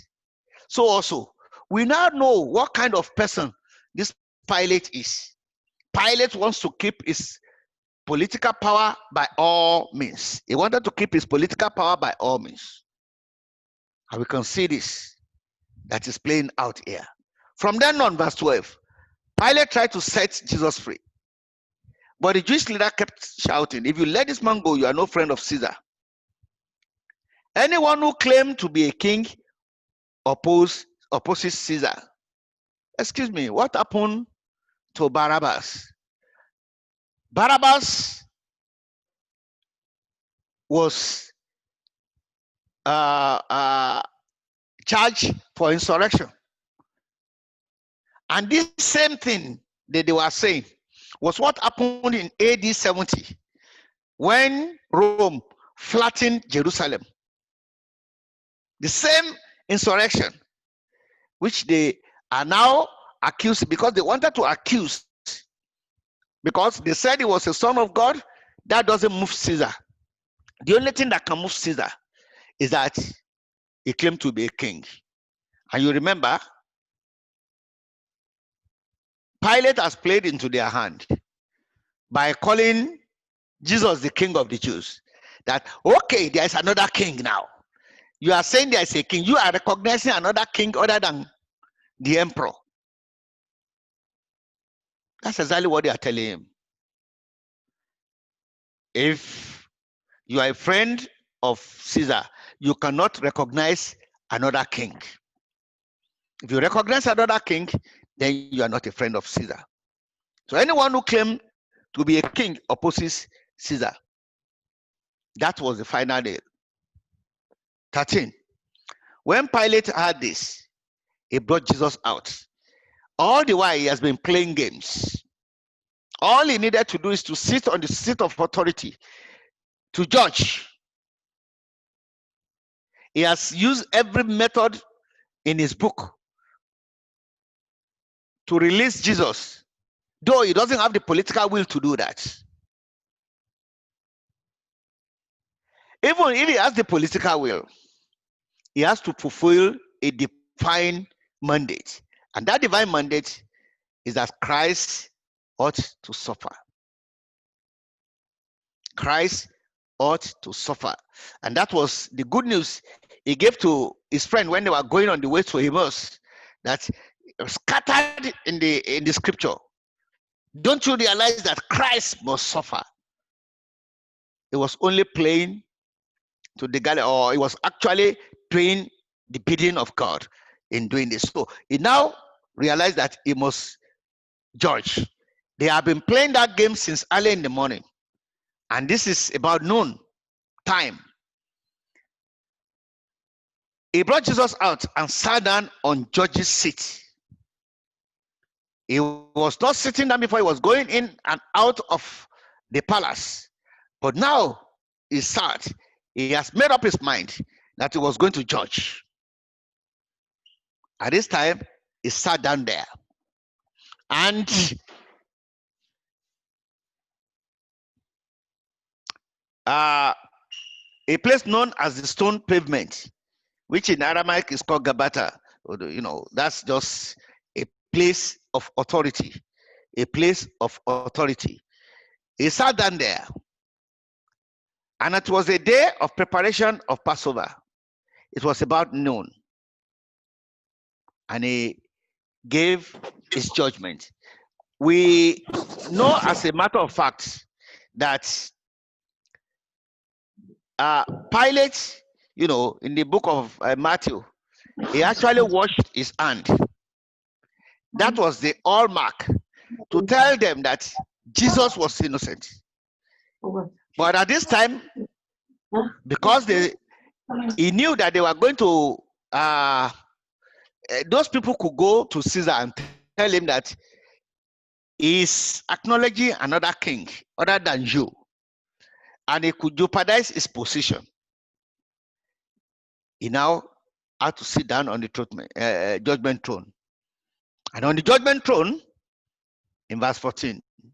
So also, we now know what kind of person this Pilate is. Pilate wants to keep his political power by all means. He wanted to keep his political power by all means. And we can see this that is playing out here. From then on, verse 12, Pilate tried to set Jesus free. But the Jewish leader kept shouting, if you let this man go, you are no friend of Caesar. Anyone who claimed to be a king opposes Caesar. Excuse me, what happened to Barabbas? Barabbas was charged for insurrection. And this same thing that they were saying was what happened in AD 70 when Rome flattened Jerusalem. The same insurrection, which they are now accused because they wanted to accuse, because they said he was a son of God. That doesn't move Caesar. The only thing that can move Caesar is that he claimed to be a king. And you remember, Pilate has played into their hand by calling Jesus the king of the Jews. That, okay, there is another king now. You are saying there is a king. You are recognizing another king other than the emperor. That's exactly what they are telling him. If you are a friend of Caesar, you cannot recognize another king. If you recognize another king, then you are not a friend of Caesar. So anyone who claimed to be a king opposes Caesar. That was the final day. 13. When Pilate heard this, he brought Jesus out. All the while he has been playing games. All he needed to do is to sit on the seat of authority to judge. He has used every method in his book to release Jesus, though he doesn't have the political will to do that. Even if he has the political will, he has to fulfill a divine mandate. And that divine mandate is that Christ ought to suffer. Christ ought to suffer. And that was the good news he gave to his friend when they were going on the way to Emmaus, that scattered in the scripture. Don't you realize that Christ must suffer? It was only playing to the Galilee, or it was actually doing the bidding of God in doing this. So he now realized that he must judge. They have been playing that game since early in the morning, and this is about noon time. He brought Jesus out and sat down on judge's seat. He was not sitting down before. He was going in and out of the palace, but now he sat. He has made up his mind that he was going to judge. At this time, he sat down there, and a place known as the stone pavement, which in Aramaic is called Gabata. You know, that's just a place of authority. A place of authority. He sat down there, and it was a day of preparation of Passover. It was about noon, and he gave his judgment. We know, as a matter of fact, that Pilate, you know, in the book of Matthew, he actually washed his hand. That was the hallmark to tell them that Jesus was innocent. But at this time, because he knew that they were going to, those people could go to Caesar and tell him that he's acknowledging another king other than you, and he could jeopardize his position. He now had to sit down on the judgment throne. And on the judgment throne, in verse 14, he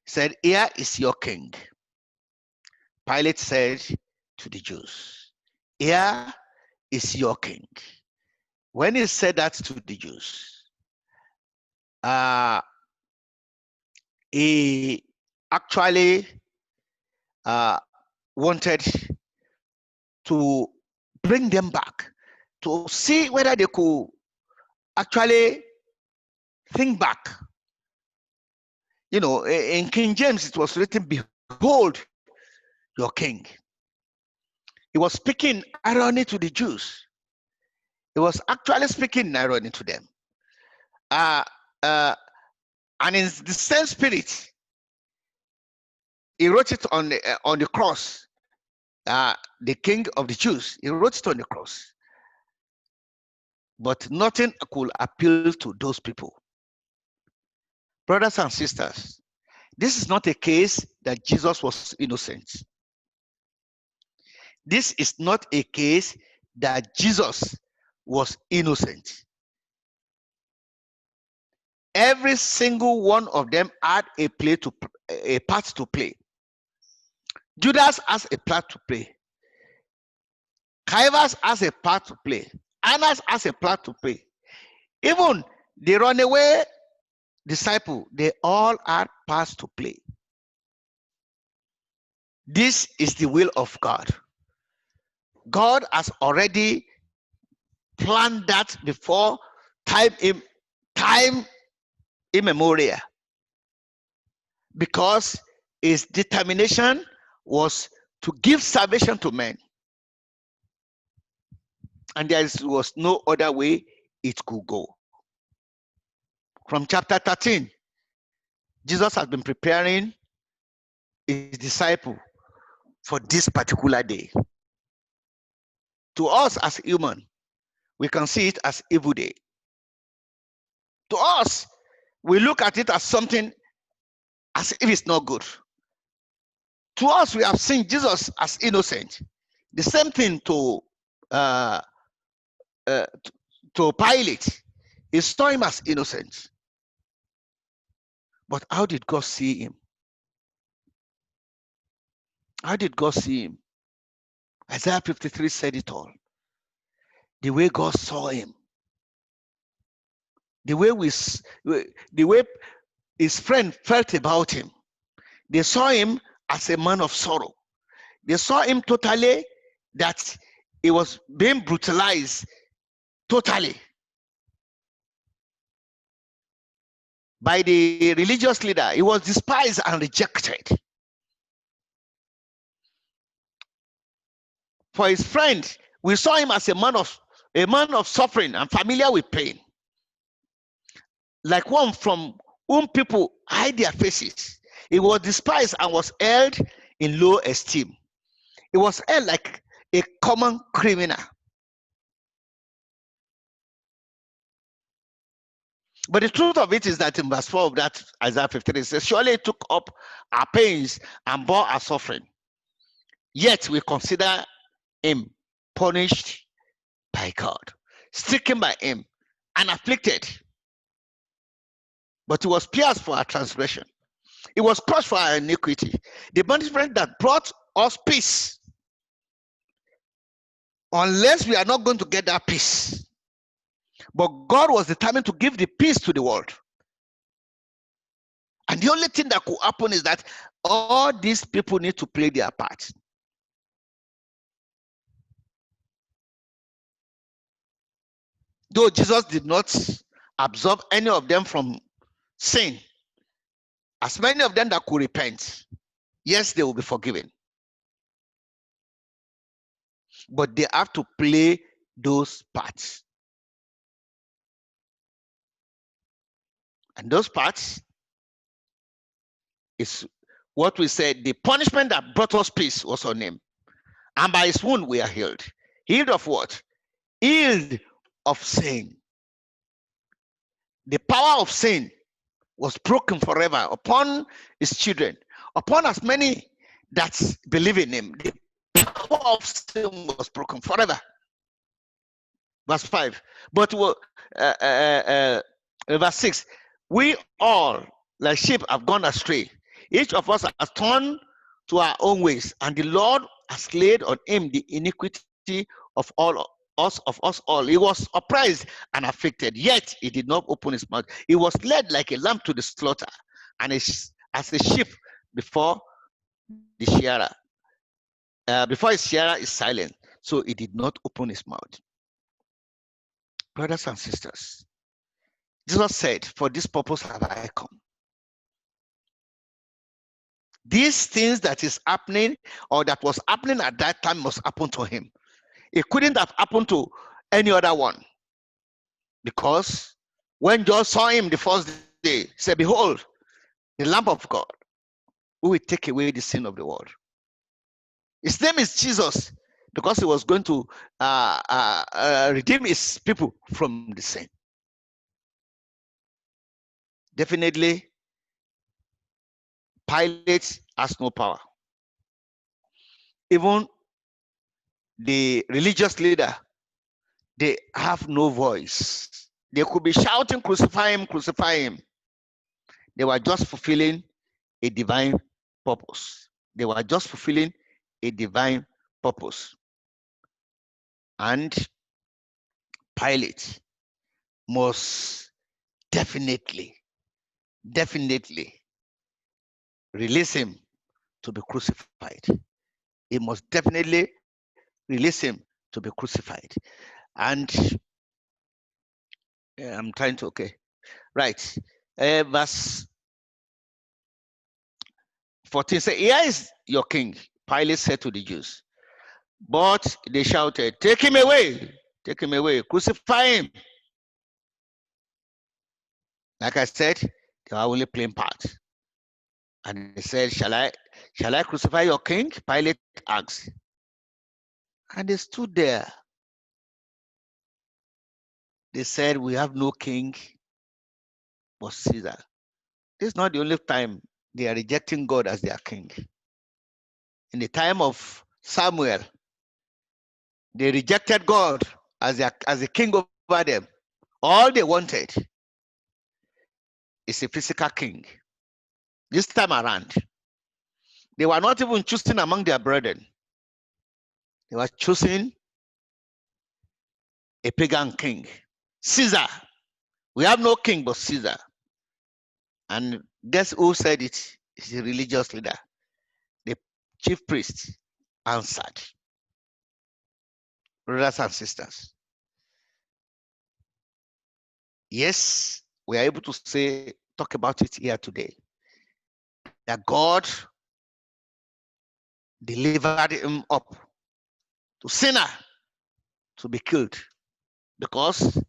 said, "Here is your king." Pilate said to the Jews, "Here is your king." When he said that to the Jews, he actually wanted to bring them back to see whether they could actually think back. You know, in King James, it was written, "Behold your king." He was speaking irony to the Jews. He was actually speaking irony to them. And in the same spirit, he wrote it on the cross. The King of the Jews, he wrote it on the cross. But nothing could appeal to those people. Brothers and sisters, this is not a case that Jesus was innocent. This is not a case that Jesus was innocent. Every single one of them had a part to play. Judas has a part to play. Caiaphas has a part to play. Annas has a part to play. Even the runaway disciple, they all had parts to play. This is the will of God. God has already planned that before time immemorial, because his determination was to give salvation to men, and there was no other way it could go. From chapter 13, Jesus has been preparing his disciple for this particular day. To us as human, we can see it as evil day. To us, we look at it as something as if it's not good. To us, we have seen Jesus as innocent. The same thing to Pilate. He saw him as innocent. But how did God see him? How did God see him? Isaiah 53 said it all. The way God saw him. The way his friend felt about him. They saw him as a man of sorrow. They saw him totally that he was being brutalized totally by the religious leader. He was despised and rejected. For his friend, we saw him as a man of suffering and familiar with pain, like one from whom people hide their faces. He was despised and was held in low esteem. He was held like a common criminal. But the truth of it is that in verse 4 of that Isaiah 53, it says, surely he took up our pains and bore our suffering. Yet we consider him punished by God, stricken by him, and afflicted. But he was pierced for our transgression. He was crushed for our iniquity. The punishment that brought us peace. Unless we are not going to get that peace. But God was determined to give the peace to the world. And the only thing that could happen is that all these people need to play their part. Though Jesus did not absolve any of them from sin, as many of them that could repent, yes, they will be forgiven. But they have to play those parts. And those parts is what we said, the punishment that brought us peace was on him. And by his wound we are healed. Healed of what? Healed of sin. The power of sin was broken forever upon his children, upon as many that believe in him. The power of sin was broken forever. Verse 5. But verse 6. We all, like sheep, have gone astray. Each of us has turned to our own ways, and the Lord has laid on him the iniquity of us all. He was oppressed and afflicted, yet he did not open his mouth. He was led like a lamb to the slaughter, and as a sheep before the shearer. Before his shearer is silent, so he did not open his mouth. Brothers and sisters, Jesus said, for this purpose have I come. These things that is happening or that was happening at that time must happen to him. It couldn't have happened to any other one. Because when John saw him the first day, he said, behold, the Lamb of God, who will take away the sin of the world. His name is Jesus, because he was going to redeem his people from the sin. Definitely, Pilate has no power. Even the religious leader, they have no voice. They could be shouting, crucify him, crucify him. They were just fulfilling a divine purpose. They were just fulfilling a divine purpose. And Pilate must definitely release him to be crucified. He must definitely release him to be crucified. And I'm trying to, okay. Right. Verse 14 says, here is your king, Pilate said to the Jews. But they shouted, take him away, crucify him. Like I said, they were only playing parts. And they said, shall I crucify your king? Pilate asked. And they stood there. They said, we have no king but Caesar. This is not the only time they are rejecting God as their king. In the time of Samuel, they rejected God as a king over them. All they wanted is a physical king. This time around, they were not even choosing among their brethren. They were choosing a pagan king, Caesar. We have no king but Caesar. And guess who said it? It's the religious leader. The chief priest answered. Brothers and sisters, yes, we are able to talk about it here today, that God delivered him up to sinner to be killed, because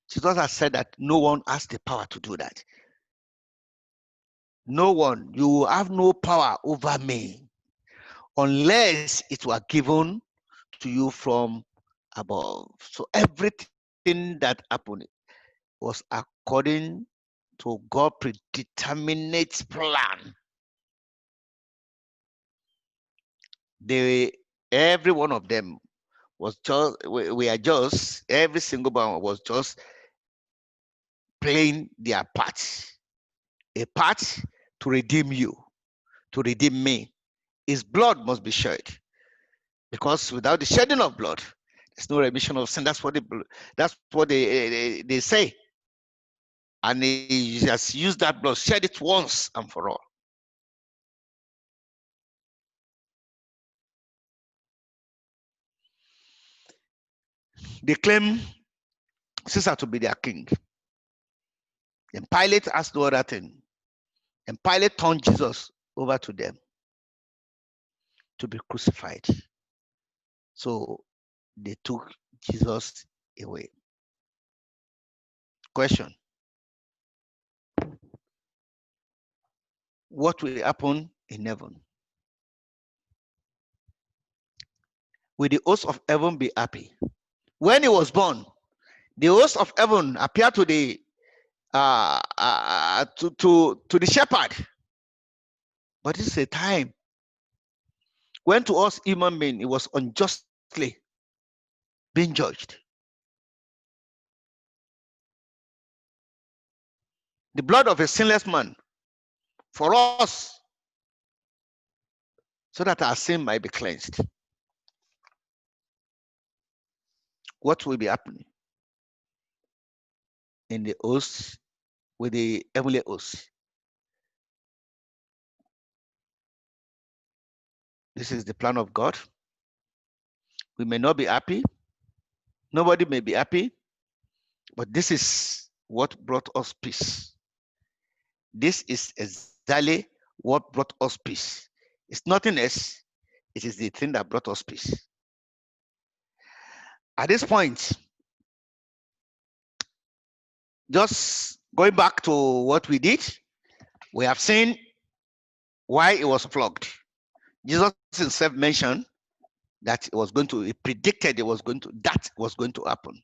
Jesus has said that no one has the power to do that. No one, you have no power over me unless it were given to you from above. So everything that happened was according to God's predeterminate plan. Every one of them was just, we are just, every single one was just playing their part. A part to redeem you, to redeem me. His blood must be shed, because without the shedding of blood, there's no remission of sin. That's what they say. And he has used that blood, shed it once and for all. They claim Caesar to be their king. And Pilate asked no other thing. And Pilate turned Jesus over to them to be crucified. So they took Jesus away. Question: what will happen in heaven? Will the host of heaven be happy? When he was born, the host of heaven appeared to the to the shepherd. But this is a time when to us human beings it was unjustly being judged. The blood of a sinless man for us, so that our sin might be cleansed. What will be happening in the host with the heavenly host? This is the plan of God. We may not be happy. Nobody may be happy. But this is what brought us peace. This is exactly what brought us peace. It's nothing else. It is the thing that brought us peace. At this point, just going back to what we did, we have seen why it was flogged. Jesus himself mentioned that it was going to, he predicted that was going to happen.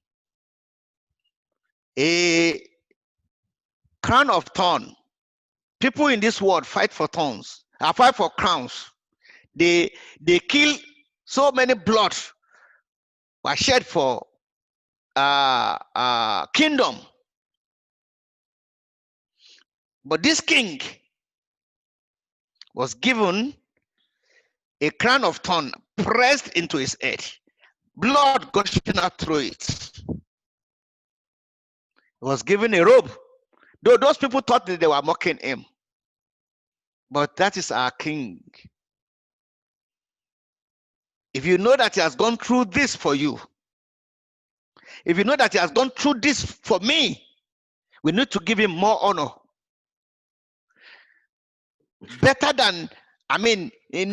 A crown of thorn. People in this world fight for thorns, fight for crowns. They kill so many blood were shed for kingdom. But this king was given a crown of thorn pressed into his head, blood gushing out through it. He was given a robe, though those people thought that they were mocking him. But that is our king. If you know that he has gone through this for you, if you know that he has gone through this for me, we need to give him more honor. Better than, I mean, it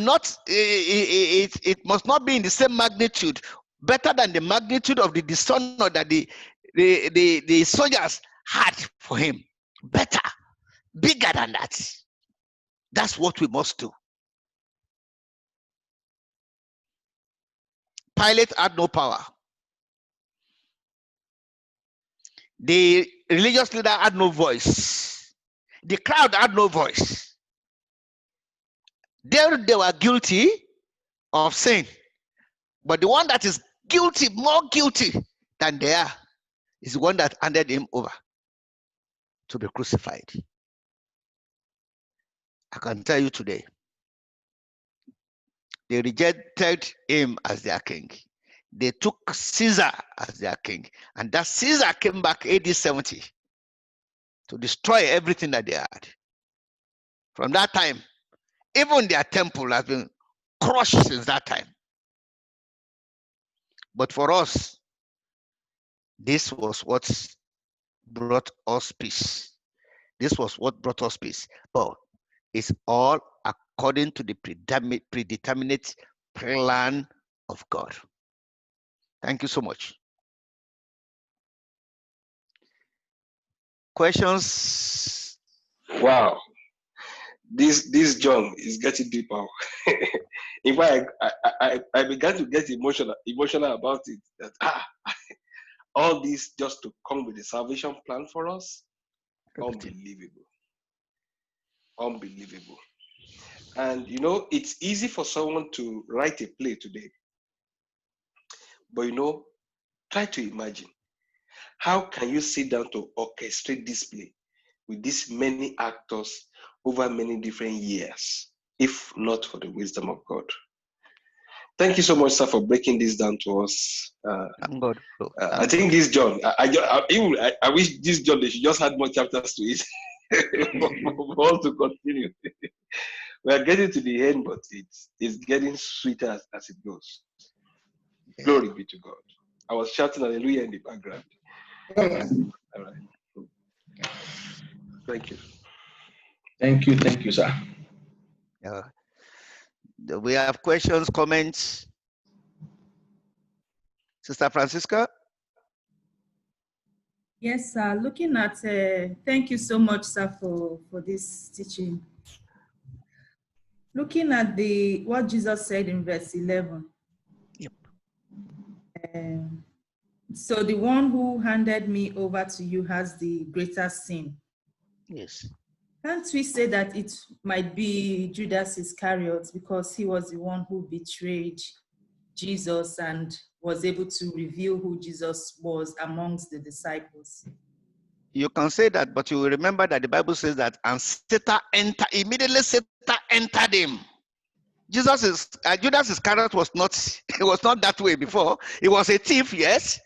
must not be in the same magnitude, better than the magnitude of the dishonor that the soldiers had for him. Better, bigger than that. That's what we must do. Pilate had no power. The religious leader had no voice. The crowd had no voice. They were guilty of sin. But the one that is guilty, more guilty than they are, is the one that handed him over to be crucified. I can tell you today, they rejected him as their king. They took Caesar as their king. And that Caesar came back AD 70 to destroy everything that they had. From that time, even their temple has been crushed since that time. But for us, this was what brought us peace. This was what brought us peace. But it's all according to the predeterminate plan of God. Thank you so much. Questions? Wow, this John is getting deeper. In fact, I began to get emotional about it. That all this just to come with the salvation plan for us, unbelievable. And you know, it's easy for someone to write a play today, but you know, try to imagine, how can you sit down to orchestrate this play with these many actors over many different years, if not for the wisdom of God? Thank you so much, sir, for breaking this down to us. Thank God. I think this John, I wish this John, they should just add more chapters to it for us to continue. We are getting to the end, but it's getting sweeter as it goes. Yeah. Glory be to God. I was shouting hallelujah in the background. All right. Thank you. Thank you, sir. We have questions, comments. Sister Francisca? Yes, sir. Looking at, thank you so much, sir, for this teaching. Looking at what Jesus said in verse 11. Yep. So the one who handed me over to you has the greater sin. Yes. Can't we say that it might be Judas Iscariot because he was the one who betrayed Jesus and was able to reveal who Jesus was amongst the disciples? You can say that, but you will remember that the Bible says that, and immediately Satan entered him. Judas Iscariot was not that way before. He was a thief, yes.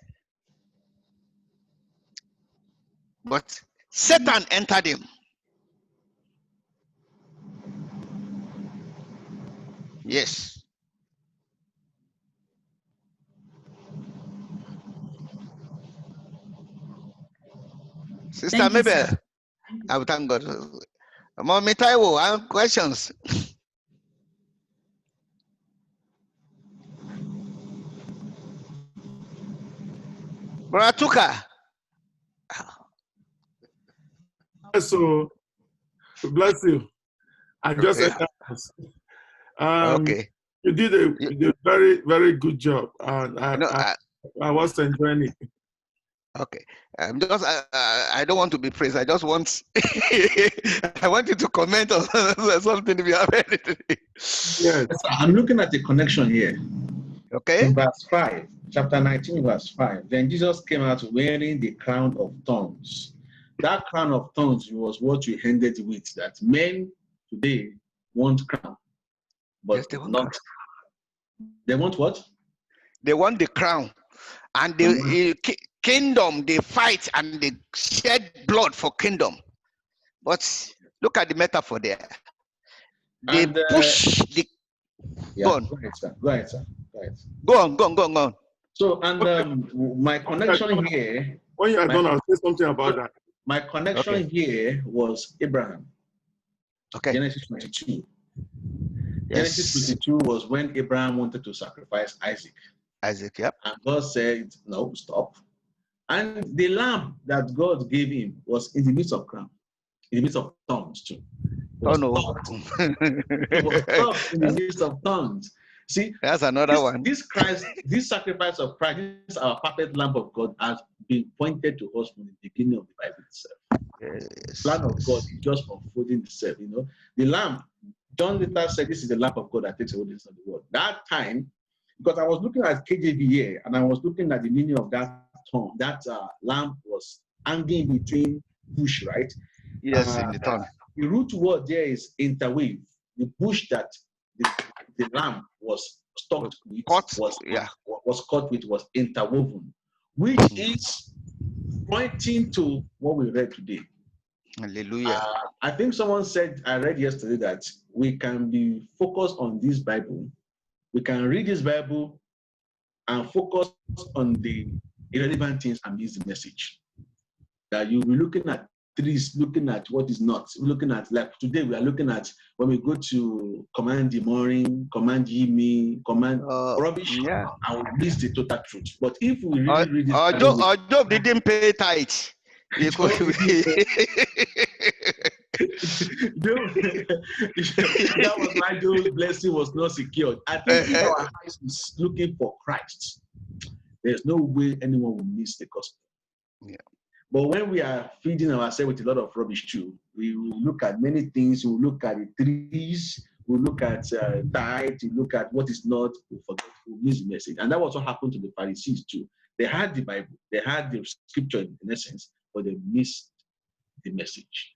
But Satan entered him. Yes. Sister Mabel, I will thank God. Mommy Taiwo, I have questions. Brother Tuka. So, bless you. I just Okay. Okay. You did a very, very good job. And I was enjoying it. Okay. I don't want to be praised. I just want I want you to comment on something if you have anything. Yes. I'm looking at the connection here. Okay. In verse 5, chapter 19, verse 5. Then Jesus came out wearing the crown of thorns. That crown of thorns was what we ended with, that men today want crown, but yes, they want not. Crown. They want what? They want the crown. And the kingdom, they fight and they shed blood for kingdom. But look at the metaphor there. They push the... Yeah, go on. Go ahead, sir. Go on. So, and my connection here... When you are done, I'll say something about that. My connection here was Abraham. Okay. Genesis 22. Yes. Genesis 22 was when Abraham wanted to sacrifice Isaac. Isaac, yep. And God said, no, stop. And the lamb that God gave him was in the midst of crown, in the midst of thorns too. Oh no. It was stuck in the midst of thorns. See, that's another one. This Christ, this sacrifice of Christ, this our perfect Lamb of God has been pointed to us from the beginning of the Bible itself. Yes. The plan of God is just unfolding itself. You know, the Lamb. John later said, "This is the Lamb of God that takes away the sin of the world." That time, because I was looking at KJV here, and I was looking at the meaning of that term. That lamb was hanging between bush, right? Yes, in the tongue. The root word there is interweave. The bush that the lamb was stuck with was caught with was interwoven, which is pointing to what we read today. Hallelujah. I think someone said, I read yesterday, that we can be focused on this Bible. We can read this Bible and focus on the irrelevant things and miss the message. That you'll be looking at trees, looking at what is not, looking at, like today we are looking at when we go to command the morning, command ye me, command rubbish, Yeah. and we miss the total truth. But if we really read this Job didn't pay tithe. that was why Job's blessing was not secured. I think if our eyes is looking for Christ, there's no way anyone will miss the gospel. Yeah. But when we are feeding ourselves with a lot of rubbish too, we will look at many things. We will look at the trees. We will look at tithe. We look at what is not. We forget. We miss the message. And that was what happened to the Pharisees too. They had the Bible. They had the scripture in essence, but they missed the message.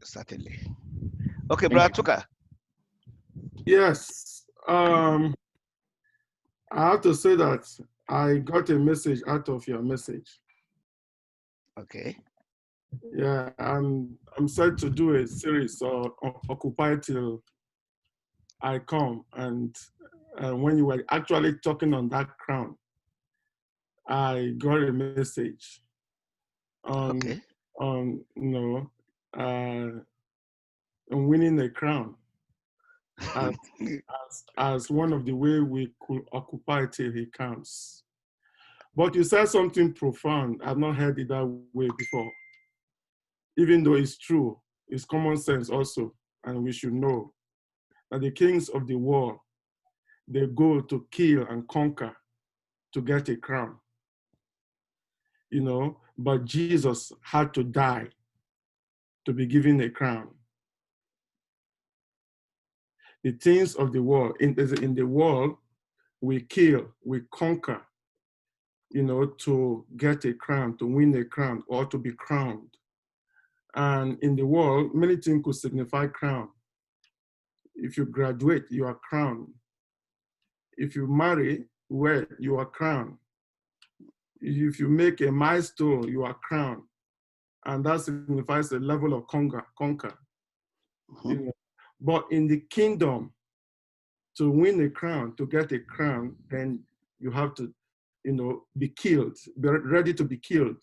Certainly. Okay, Brother Tuka. Yes. I have to say that I got a message out of your message. Okay. Yeah, I'm set to do a series on Occupy Till I Come, and when you were actually talking on that crown, I got a message on winning a crown as one of the way we could occupy till he comes. But you said something profound. I've not heard it that way before. Even though it's true, it's common sense also, and we should know that the kings of the world, they go to kill and conquer to get a crown. But Jesus had to die to be given a crown. The things of the world, in the world, we kill, we conquer, to get a crown, to win a crown, or to be crowned. And in the world, many things could signify crown. If you graduate, you are crowned. If you marry, well, you are crowned. If you make a milestone, you are crowned. And that signifies a level of conquer. Mm-hmm. But in the kingdom, to win a crown, to get a crown, then you have to, be killed, be ready to be killed,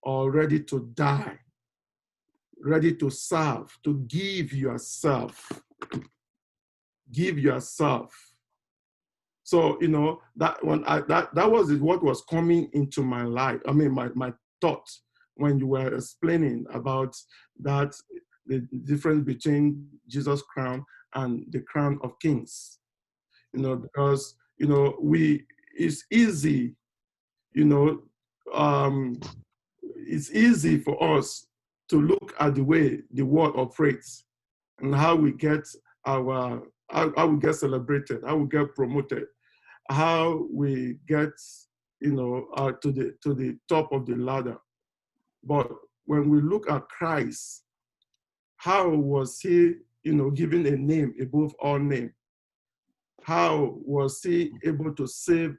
or ready to die, ready to serve, to give yourself. Give yourself. So, that when that was what was coming into my life. I mean, my thought when you were explaining about that, the difference between Jesus' crown and the crown of kings. Because, it's easy, it's easy for us to look at the way the world operates and how we get how we get celebrated, how we get promoted, how we get, to the top of the ladder. But when we look at Christ, how was he, given a name above all names? How was he able to save,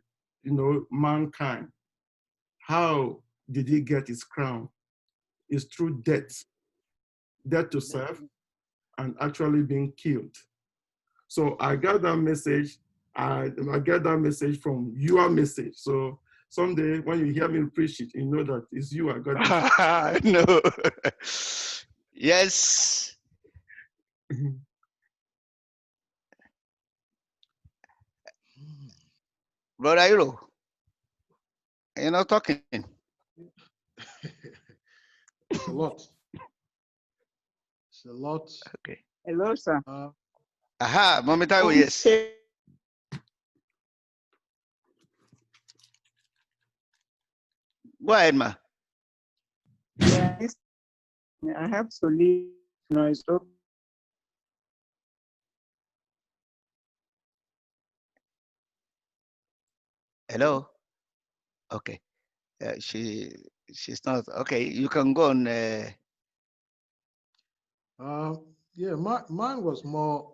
mankind? How did he get his crown? It's through death to serve, and actually being killed. So I got that message. I get that message from your message. So someday when you hear me preach it, you know that it's you I got it. No. Yes. Brother Iro, you're not talking. It's a lot. It's a lot. Okay. Hello, sir. Aha, Momitayo, yes. Go ahead, ma. Yes, I have to leave. No, it's okay. Hello. Okay. She's not. Okay, you can go on. Yeah, mine was more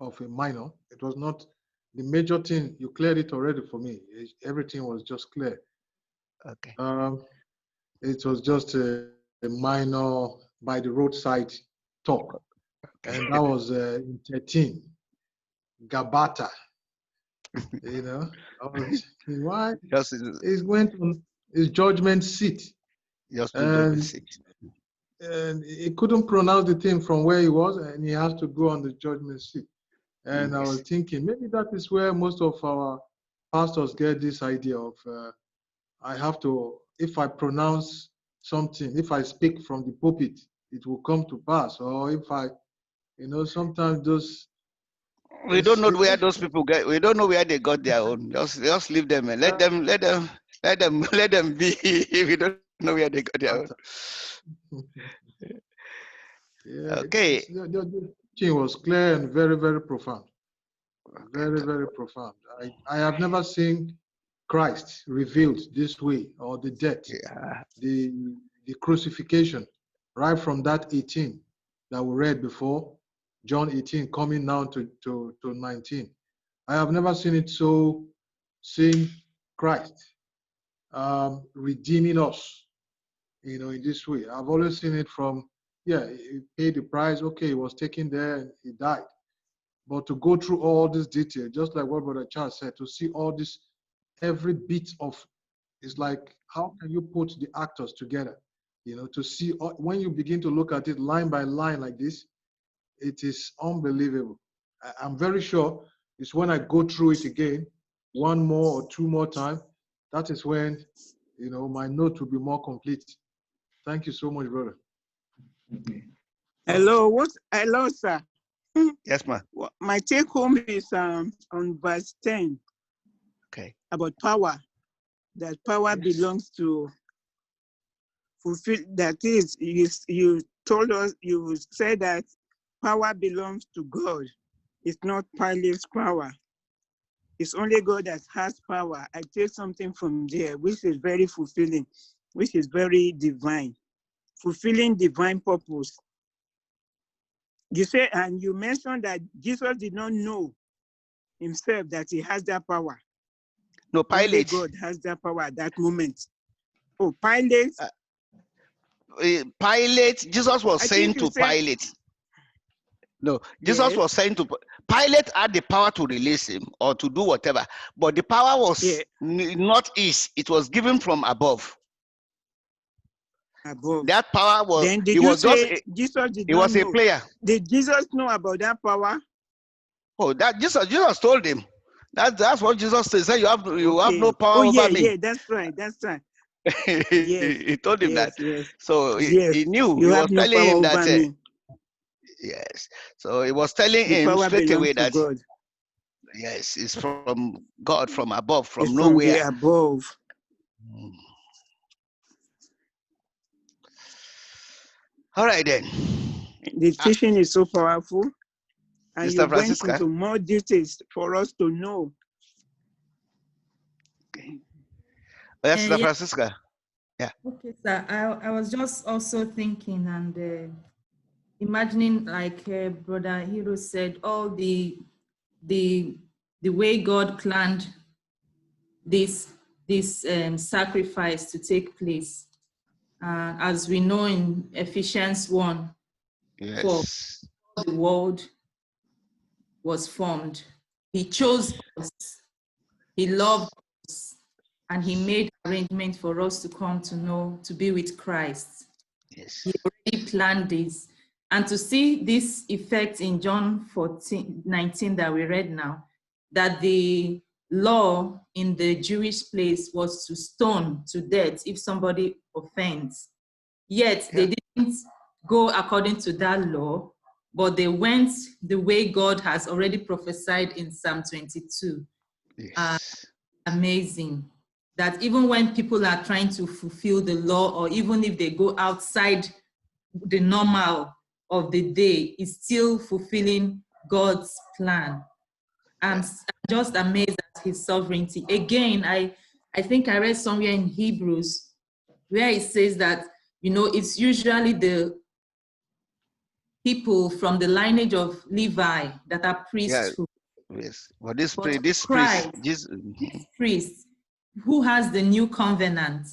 of a minor. It was not the major thing. You cleared it already for me. Everything was just clear. Okay. It was just minor by the roadside talk. And that was in 13, Gabata. You know, I was thinking, why? Just, He went on his judgment seat, just to double and six. he couldn't pronounce the thing from where he was, and he has to go on the judgment seat. And I was thinking, maybe that is where most of our pastors get this idea of, I have to, if I pronounce something, if I speak from the pulpit, it will come to pass. Or if I, you know, sometimes those. We don't know where those people get. We don't know where they got their own. Just leave them and let them be. If we don't know where they got their own. Yeah. Okay. The teaching was clear and very, very profound. Very, very profound. I have never seen Christ revealed this way, or the death, the crucifixion, right from that 18 that we read before, John 18, coming now to 19. I have never seen it so, seeing Christ redeeming us, you know, in this way. I've always seen it from, yeah, he paid the price, okay, he was taken there and he died. But to go through all this detail, just like what Brother Charles said, to see all this, every bit of, it's like, how can you put the actors together? You know, to see, when you begin to look at it line by line like this, it is unbelievable. I'm very sure it's when I go through it again, one more or two more times, that is when, you know, my note will be more complete. Thank you so much, brother. Hello, sir. Yes, ma'am. My take home is on verse 10. Okay. About power. That power belongs to fulfill. That is, you told us, you said that power belongs to God. It's not Pilate's power. It's only God that has power. I take something from there, which is very fulfilling, which is very divine, fulfilling divine purpose. You say, and you mentioned that Jesus did not know himself that he has that power. No, Pilate. Only God has that power at that moment. Oh, Pilate. Pilate, Jesus was saying to Pilate. No, Jesus was saying to Pilate had the power to release him or to do whatever, but the power was not his, it was given from above. That power was, then did he you was say just Jesus did he not was know? A player. Did Jesus know about that power? Oh, that Jesus told him. That's what Jesus said. He said, you have no power over me. Yeah, that's right. Yes. He told him that. Yes. So he knew. You He have was no telling power him over that. me. Yes. So he was telling The him power straight away belongs to that. God. Yes, it's from God, from above, from it's nowhere. From the above. All right then. The teaching is so powerful, and Sister you went Francisca? into more details for us to know. Okay. Oh, yes, Sister Yeah. Francisca. Yeah. Okay, sir. I was just also thinking and imagining, like Brother Hero said, all the way God planned this sacrifice to take place. As we know in Ephesians 1, Yes. for the world was formed. He chose us, he loved us, and he made arrangements for us to come to know, to be with Christ. Yes. He already planned this. And to see this effect in John 14:19 that we read now, that the law in the Jewish place was to stone to death if somebody offends. Yet they didn't go according to that law, but they went the way God has already prophesied in Psalm 22. Yes. Amazing. That even when people are trying to fulfill the law, or even if they go outside the normal of the day, is still fulfilling God's plan. I'm just amazed at his sovereignty. Again, I think I read somewhere in Hebrews where it says that, you know, it's usually the people from the lineage of Levi that are priests. Yes. But this priest who has the new covenant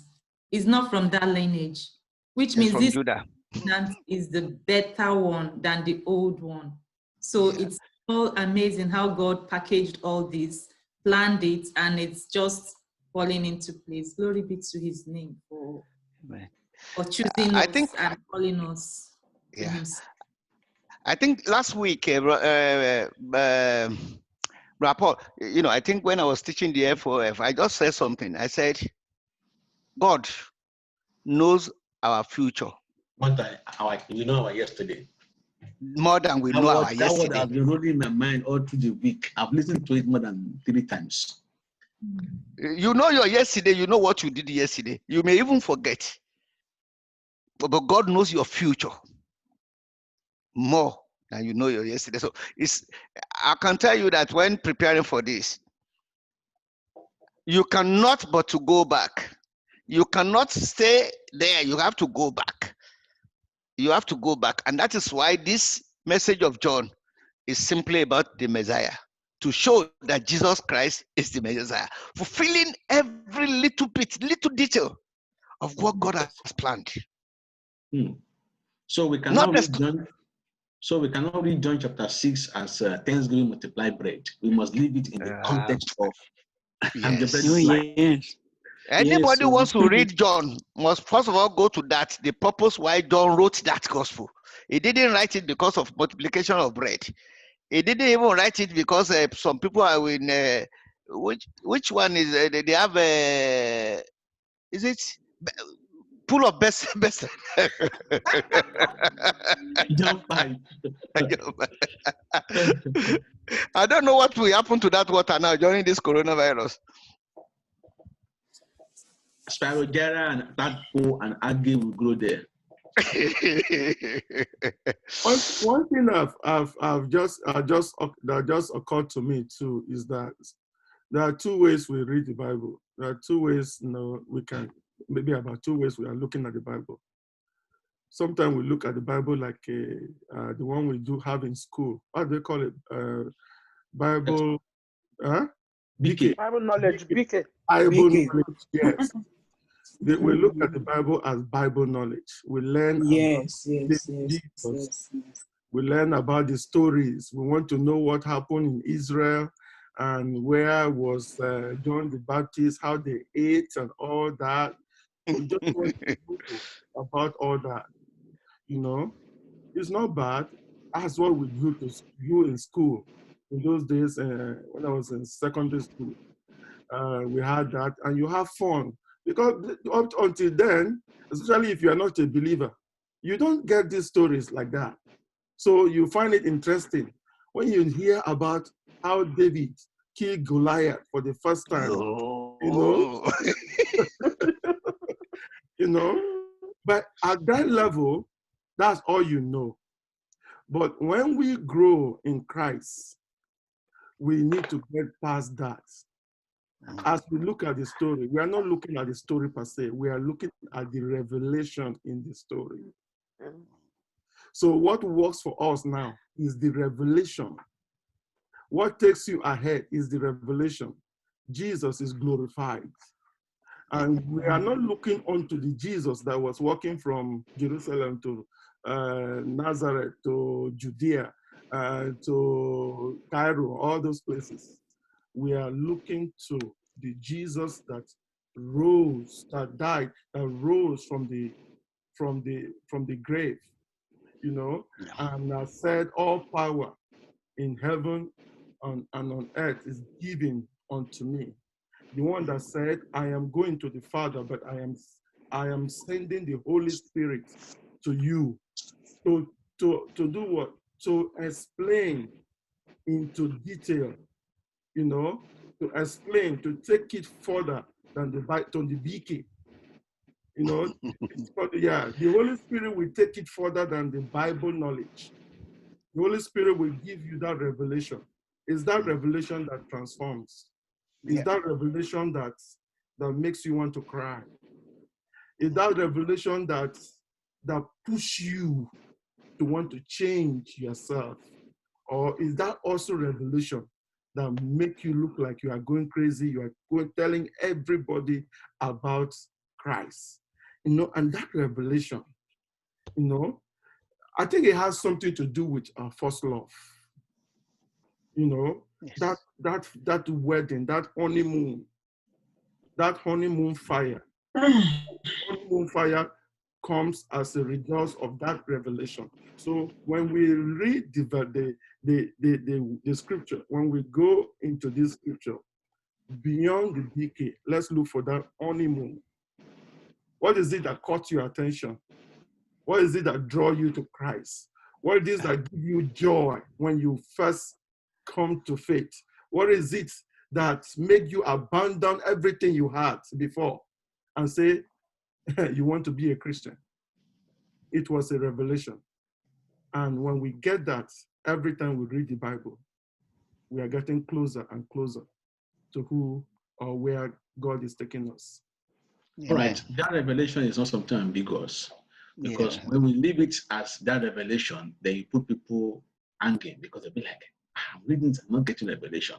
is not from that lineage. which It's means from this Judah. covenant is the better one than the old one. So Yeah. it's all amazing how God packaged all this, planned it, and it's just falling into place. Glory be to his name for Amen. choosing I us think, and calling us to yeah, himself. I think last week, Paul, you know, I think when I was teaching the FOF, I just said something. I said, God knows our future One time, we know our yesterday. more than we That know word, our that word yesterday. has been rolling in my mind all through the week. I've listened to it more than 3 times. You know your yesterday, you know what you did yesterday. You may even forget. But God knows your future more than you know your yesterday. So I can tell you that when preparing for this, you cannot but to go back. You cannot stay there. You have to go back. You have to go back. And that is why this message of John is simply about the Messiah, to show that Jesus Christ is the Messiah, fulfilling every little bit, little detail of what God has planned. So we cannot read John. So we cannot read John chapter 6 as Thanksgiving multiplied bread. We must leave it in the context of and the bread Yes. is life. Yes. Anybody Yes, wants to read John must first of all go to that, the purpose why John wrote that gospel. He didn't write it because of multiplication of bread. He didn't even write it because some people are in which one is they have is it full of best John 5. I don't know what will happen to that water now during this coronavirus. Spirogyra and tadpole and algae will grow there. One thing that just occurred to me too is that there are 2 ways we read the Bible. There are 2 ways, we can, maybe about 2 ways we are looking at the Bible. Sometimes we look at the Bible like the one we do have in school. What do they call it? Bible, BK. Bible knowledge, BK. Bible BK. knowledge, yes. We look at the Bible as Bible knowledge. We learn Yes, about yes, Jesus. yes. We learn about the stories. We want to know what happened in Israel and where was John the Baptist, how they ate and all that. We just want to know about all that. You know, it's not bad. That's what we do in school. In those days, when I was in secondary school, we had that, and you have fun. Because up until then, especially if you are not a believer, you don't get these stories like that. So you find it interesting when you hear about how David killed Goliath for the first time. You know, you know. But at that level, that's all you know. But when we grow in Christ, we need to get past that. As we look at the story, we are not looking at the story per se. We are looking at the revelation in the story. So what works for us now is the revelation. What takes you ahead is the revelation. Jesus is glorified. And we are not looking onto the Jesus that was walking from Jerusalem to Nazareth, to Judea, to Cairo, all those places. We are looking to the Jesus that rose, that died, that rose from the grave, you know, and said all power in heaven and on earth is given unto me. The one that said, I am going to the Father, but I am sending the Holy Spirit to you to do what? To explain into detail, you know, to explain, to take it further than the BK. You know, the Holy Spirit will take it further than the Bible knowledge. The Holy Spirit will give you that revelation. It's that revelation that transforms. It's that revelation that makes you want to cry. It's that revelation that pushes you to want to change yourself. Or is that also revelation that make you look like you are going crazy, you are telling everybody about Christ? and that revelation, I think it has something to do with our first love. Yes. That wedding, that honeymoon fire. Honeymoon fire comes as a result of that revelation. So when we read the scripture, when we go into this scripture, beyond the decay, let's look for that honeymoon. What is it that caught your attention? What is it that draw you to Christ? What is it that give you joy when you first come to faith? What is it that make you abandon everything you had before and say you want to be a Christian? It was a revelation. And when we get that, every time we read the Bible, we are getting closer and closer to who or where God is taking us. Amen. All right, that revelation is not something ambiguous, because when we leave it as that revelation, then you put people angry because they'll be like, I'm reading, I'm not getting revelation.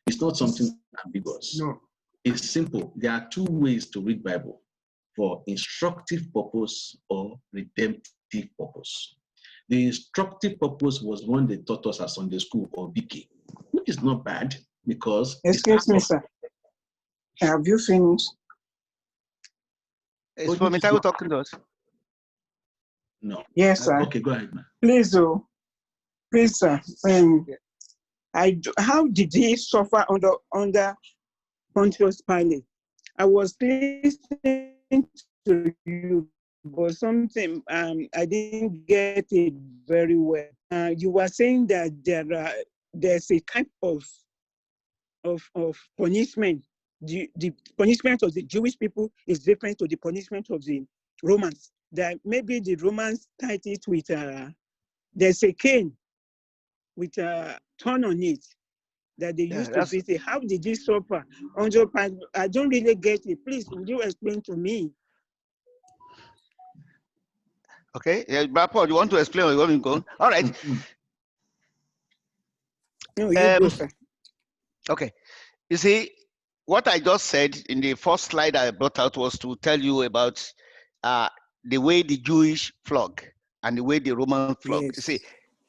It's not something ambiguous. No. It's simple. There are two ways to read Bible: for instructive purpose or redemptive purpose. The instructive purpose was one they taught us at Sunday school or BK, which is not bad because Excuse me, sir. Have you finished? It's for me talking to us. No. Yes, sir. Okay, go ahead, man. Please, sir. How did he suffer under Pontius Pilate? I was listening to you, but something I didn't get it very well. You were saying that there's a type of punishment. The punishment of the Jewish people is different to the punishment of the Romans. That maybe the Romans tied it with there's a cane with a thorn on it that they used to beat it. How did this suffer? I don't really get it. Please, would you explain to me? Okay, Brother Paul, you want to explain or you want me to go? All right. No, you go, sir. Okay. You see, what I just said in the first slide I brought out was to tell you about the way the Jewish flog and the way the Roman flog. Yes. You see,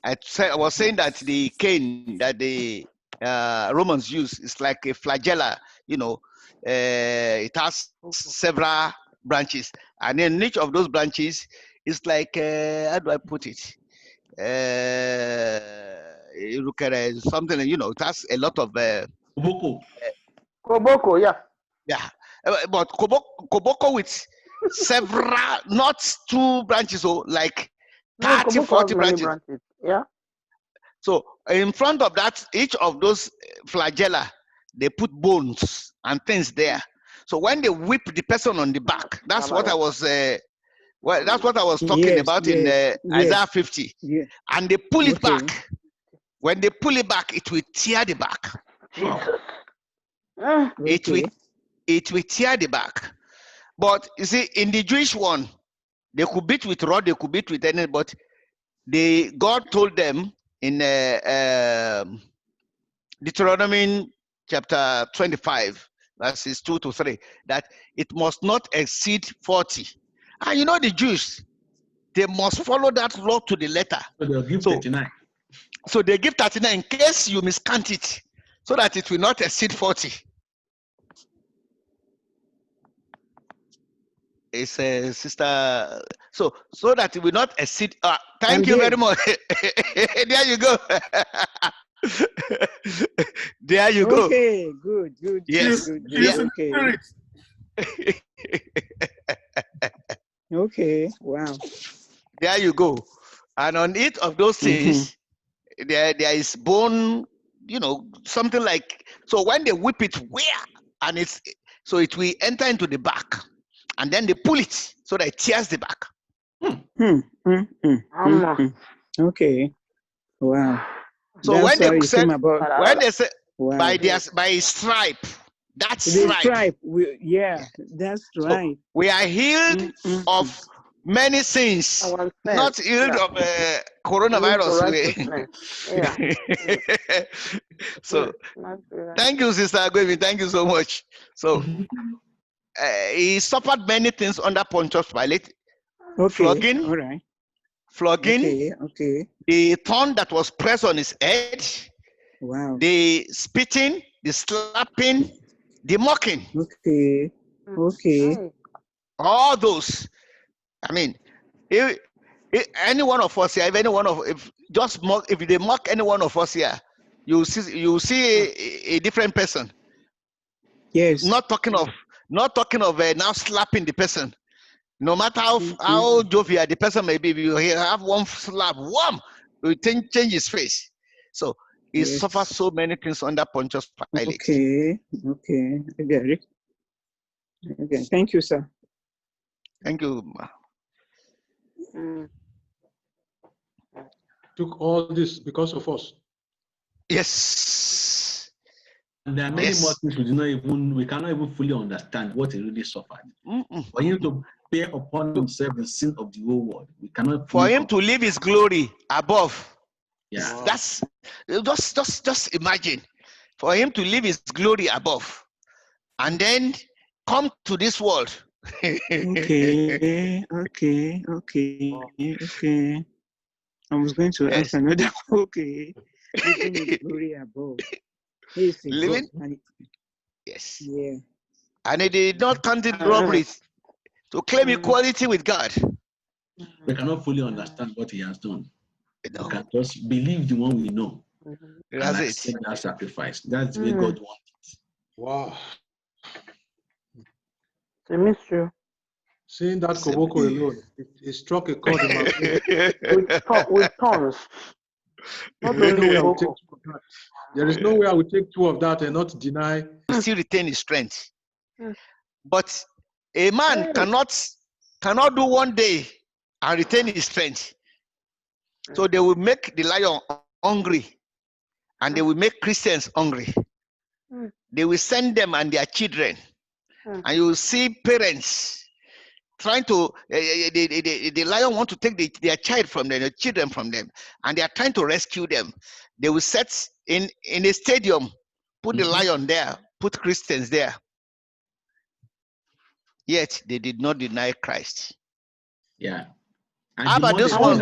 I was saying that the cane that the Romans use is like a flagella, it has several branches, and in each of those branches is like, how do I put it? You look at something, it has a lot of Koboko, yeah. yeah, but koboko with several, not 2 branches, so like 30, 40 branches. Yeah. So in front of that, each of those flagella, they put bones and things there. So when they whip the person on the back, that's what I was that's what I was talking about in Isaiah 50. Yeah. And they pull it back. When they pull it back, it will tear the back. It will tear the back. But you see, in the Jewish one, they could beat with rod, they could beat with anything, but God told them in Deuteronomy chapter 25, verses 2 to 3, that it must not exceed 40. And the Jews, they must follow that law to the letter. So they'll give 39. So they give 39 in case you miscount it, so that it will not exceed 40. It's a sister, so that it will not exceed. Thank you very much. There you go. There you go. Okay, good. Yes. Good. Okay. Okay. Wow. There you go. And on each of those things, there is bone. Something like. So when they whip it, and it will enter into the back. And then they pull it so that it tears the back. Okay. Wow. So that's when they said, wow. by stripe, that's stripe. That's right. So we are healed of many sins, not healed of coronavirus. So thank you, Sister Agwemi. Thank you so much. So he suffered many things under Pontius Pilate. Okay. Flogging. All right. Flogging, Okay. Okay. the thorn that was pressed on his head, Wow. the spitting, the slapping, the mocking, Okay. Okay. all those. I mean, if any one of us here, if they mock any one of us here, you see a different person. Yes. Not talking of now slapping the person. No matter how jovial the person may be, you have one slap, wham, you change his face. So he Yes. suffers so many things under Pontius Pilate. Okay. Okay. I get it. Okay. Thank you, sir. Thank you. Took all this because of us. Yes. And there are many more things we cannot even fully understand what he really suffered. For him to bear upon himself the sin of the whole world, we cannot. For him to leave his glory above. Yeah. Wow. That's just imagine. For him to leave his glory above and then come to this world. Okay. I was going to ask another. Okay. Living his glory above. He is a Living? God. Yes. Yeah. And he did not count it robbery to claim equality with God. We cannot fully understand what he has done. No. We can just believe the one we know. That's and it. That sacrifice. That's the way God wants it. Wow. It's a mystery. Seeing that Koboko alone, it struck a chord in my brain. with tongues. Not only Koboko. There is no way I would take 2 of that and not deny. Still retain his strength. But a man cannot do one day and retain his strength. So they will make the lion hungry, and they will make Christians hungry. They will send them and their children, and you will see parents trying to. The lion want to take their child from them, their children from them, and they are trying to rescue them. They will set in a stadium, put the lion there, put Christians there. Yet they did not deny Christ. Yeah. And how about this one?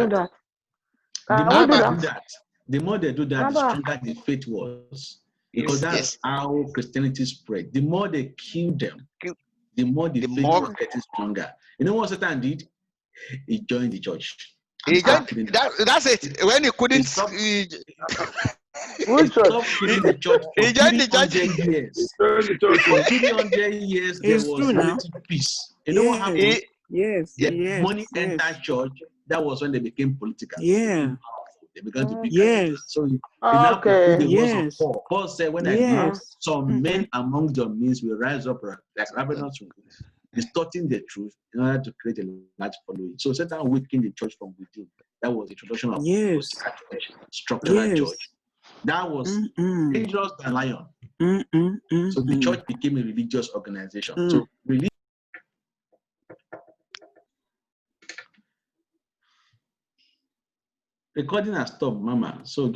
The more they do that, the stronger the faith was. Because that's how Christianity spread. The more they killed them, the more the faith was getting stronger. You know what Satan did? He joined the church. He joined, that's it. When he couldn't... He joined the church for 300 years. For 300 years, there was relative peace. You know what happened? Yes. Money entered church. That was when they became political. Yeah. They began to become. So he now fulfilled the words of Paul. Paul said, when I do, some men among your means will rise up like ravenous wolves, distorting the truth in order to create a large following. So Satan weakened the church from within. That was the introduction of political church, structural church. That was dangerous than lion. So the church became a religious organization. So recording has stopped, Mama. So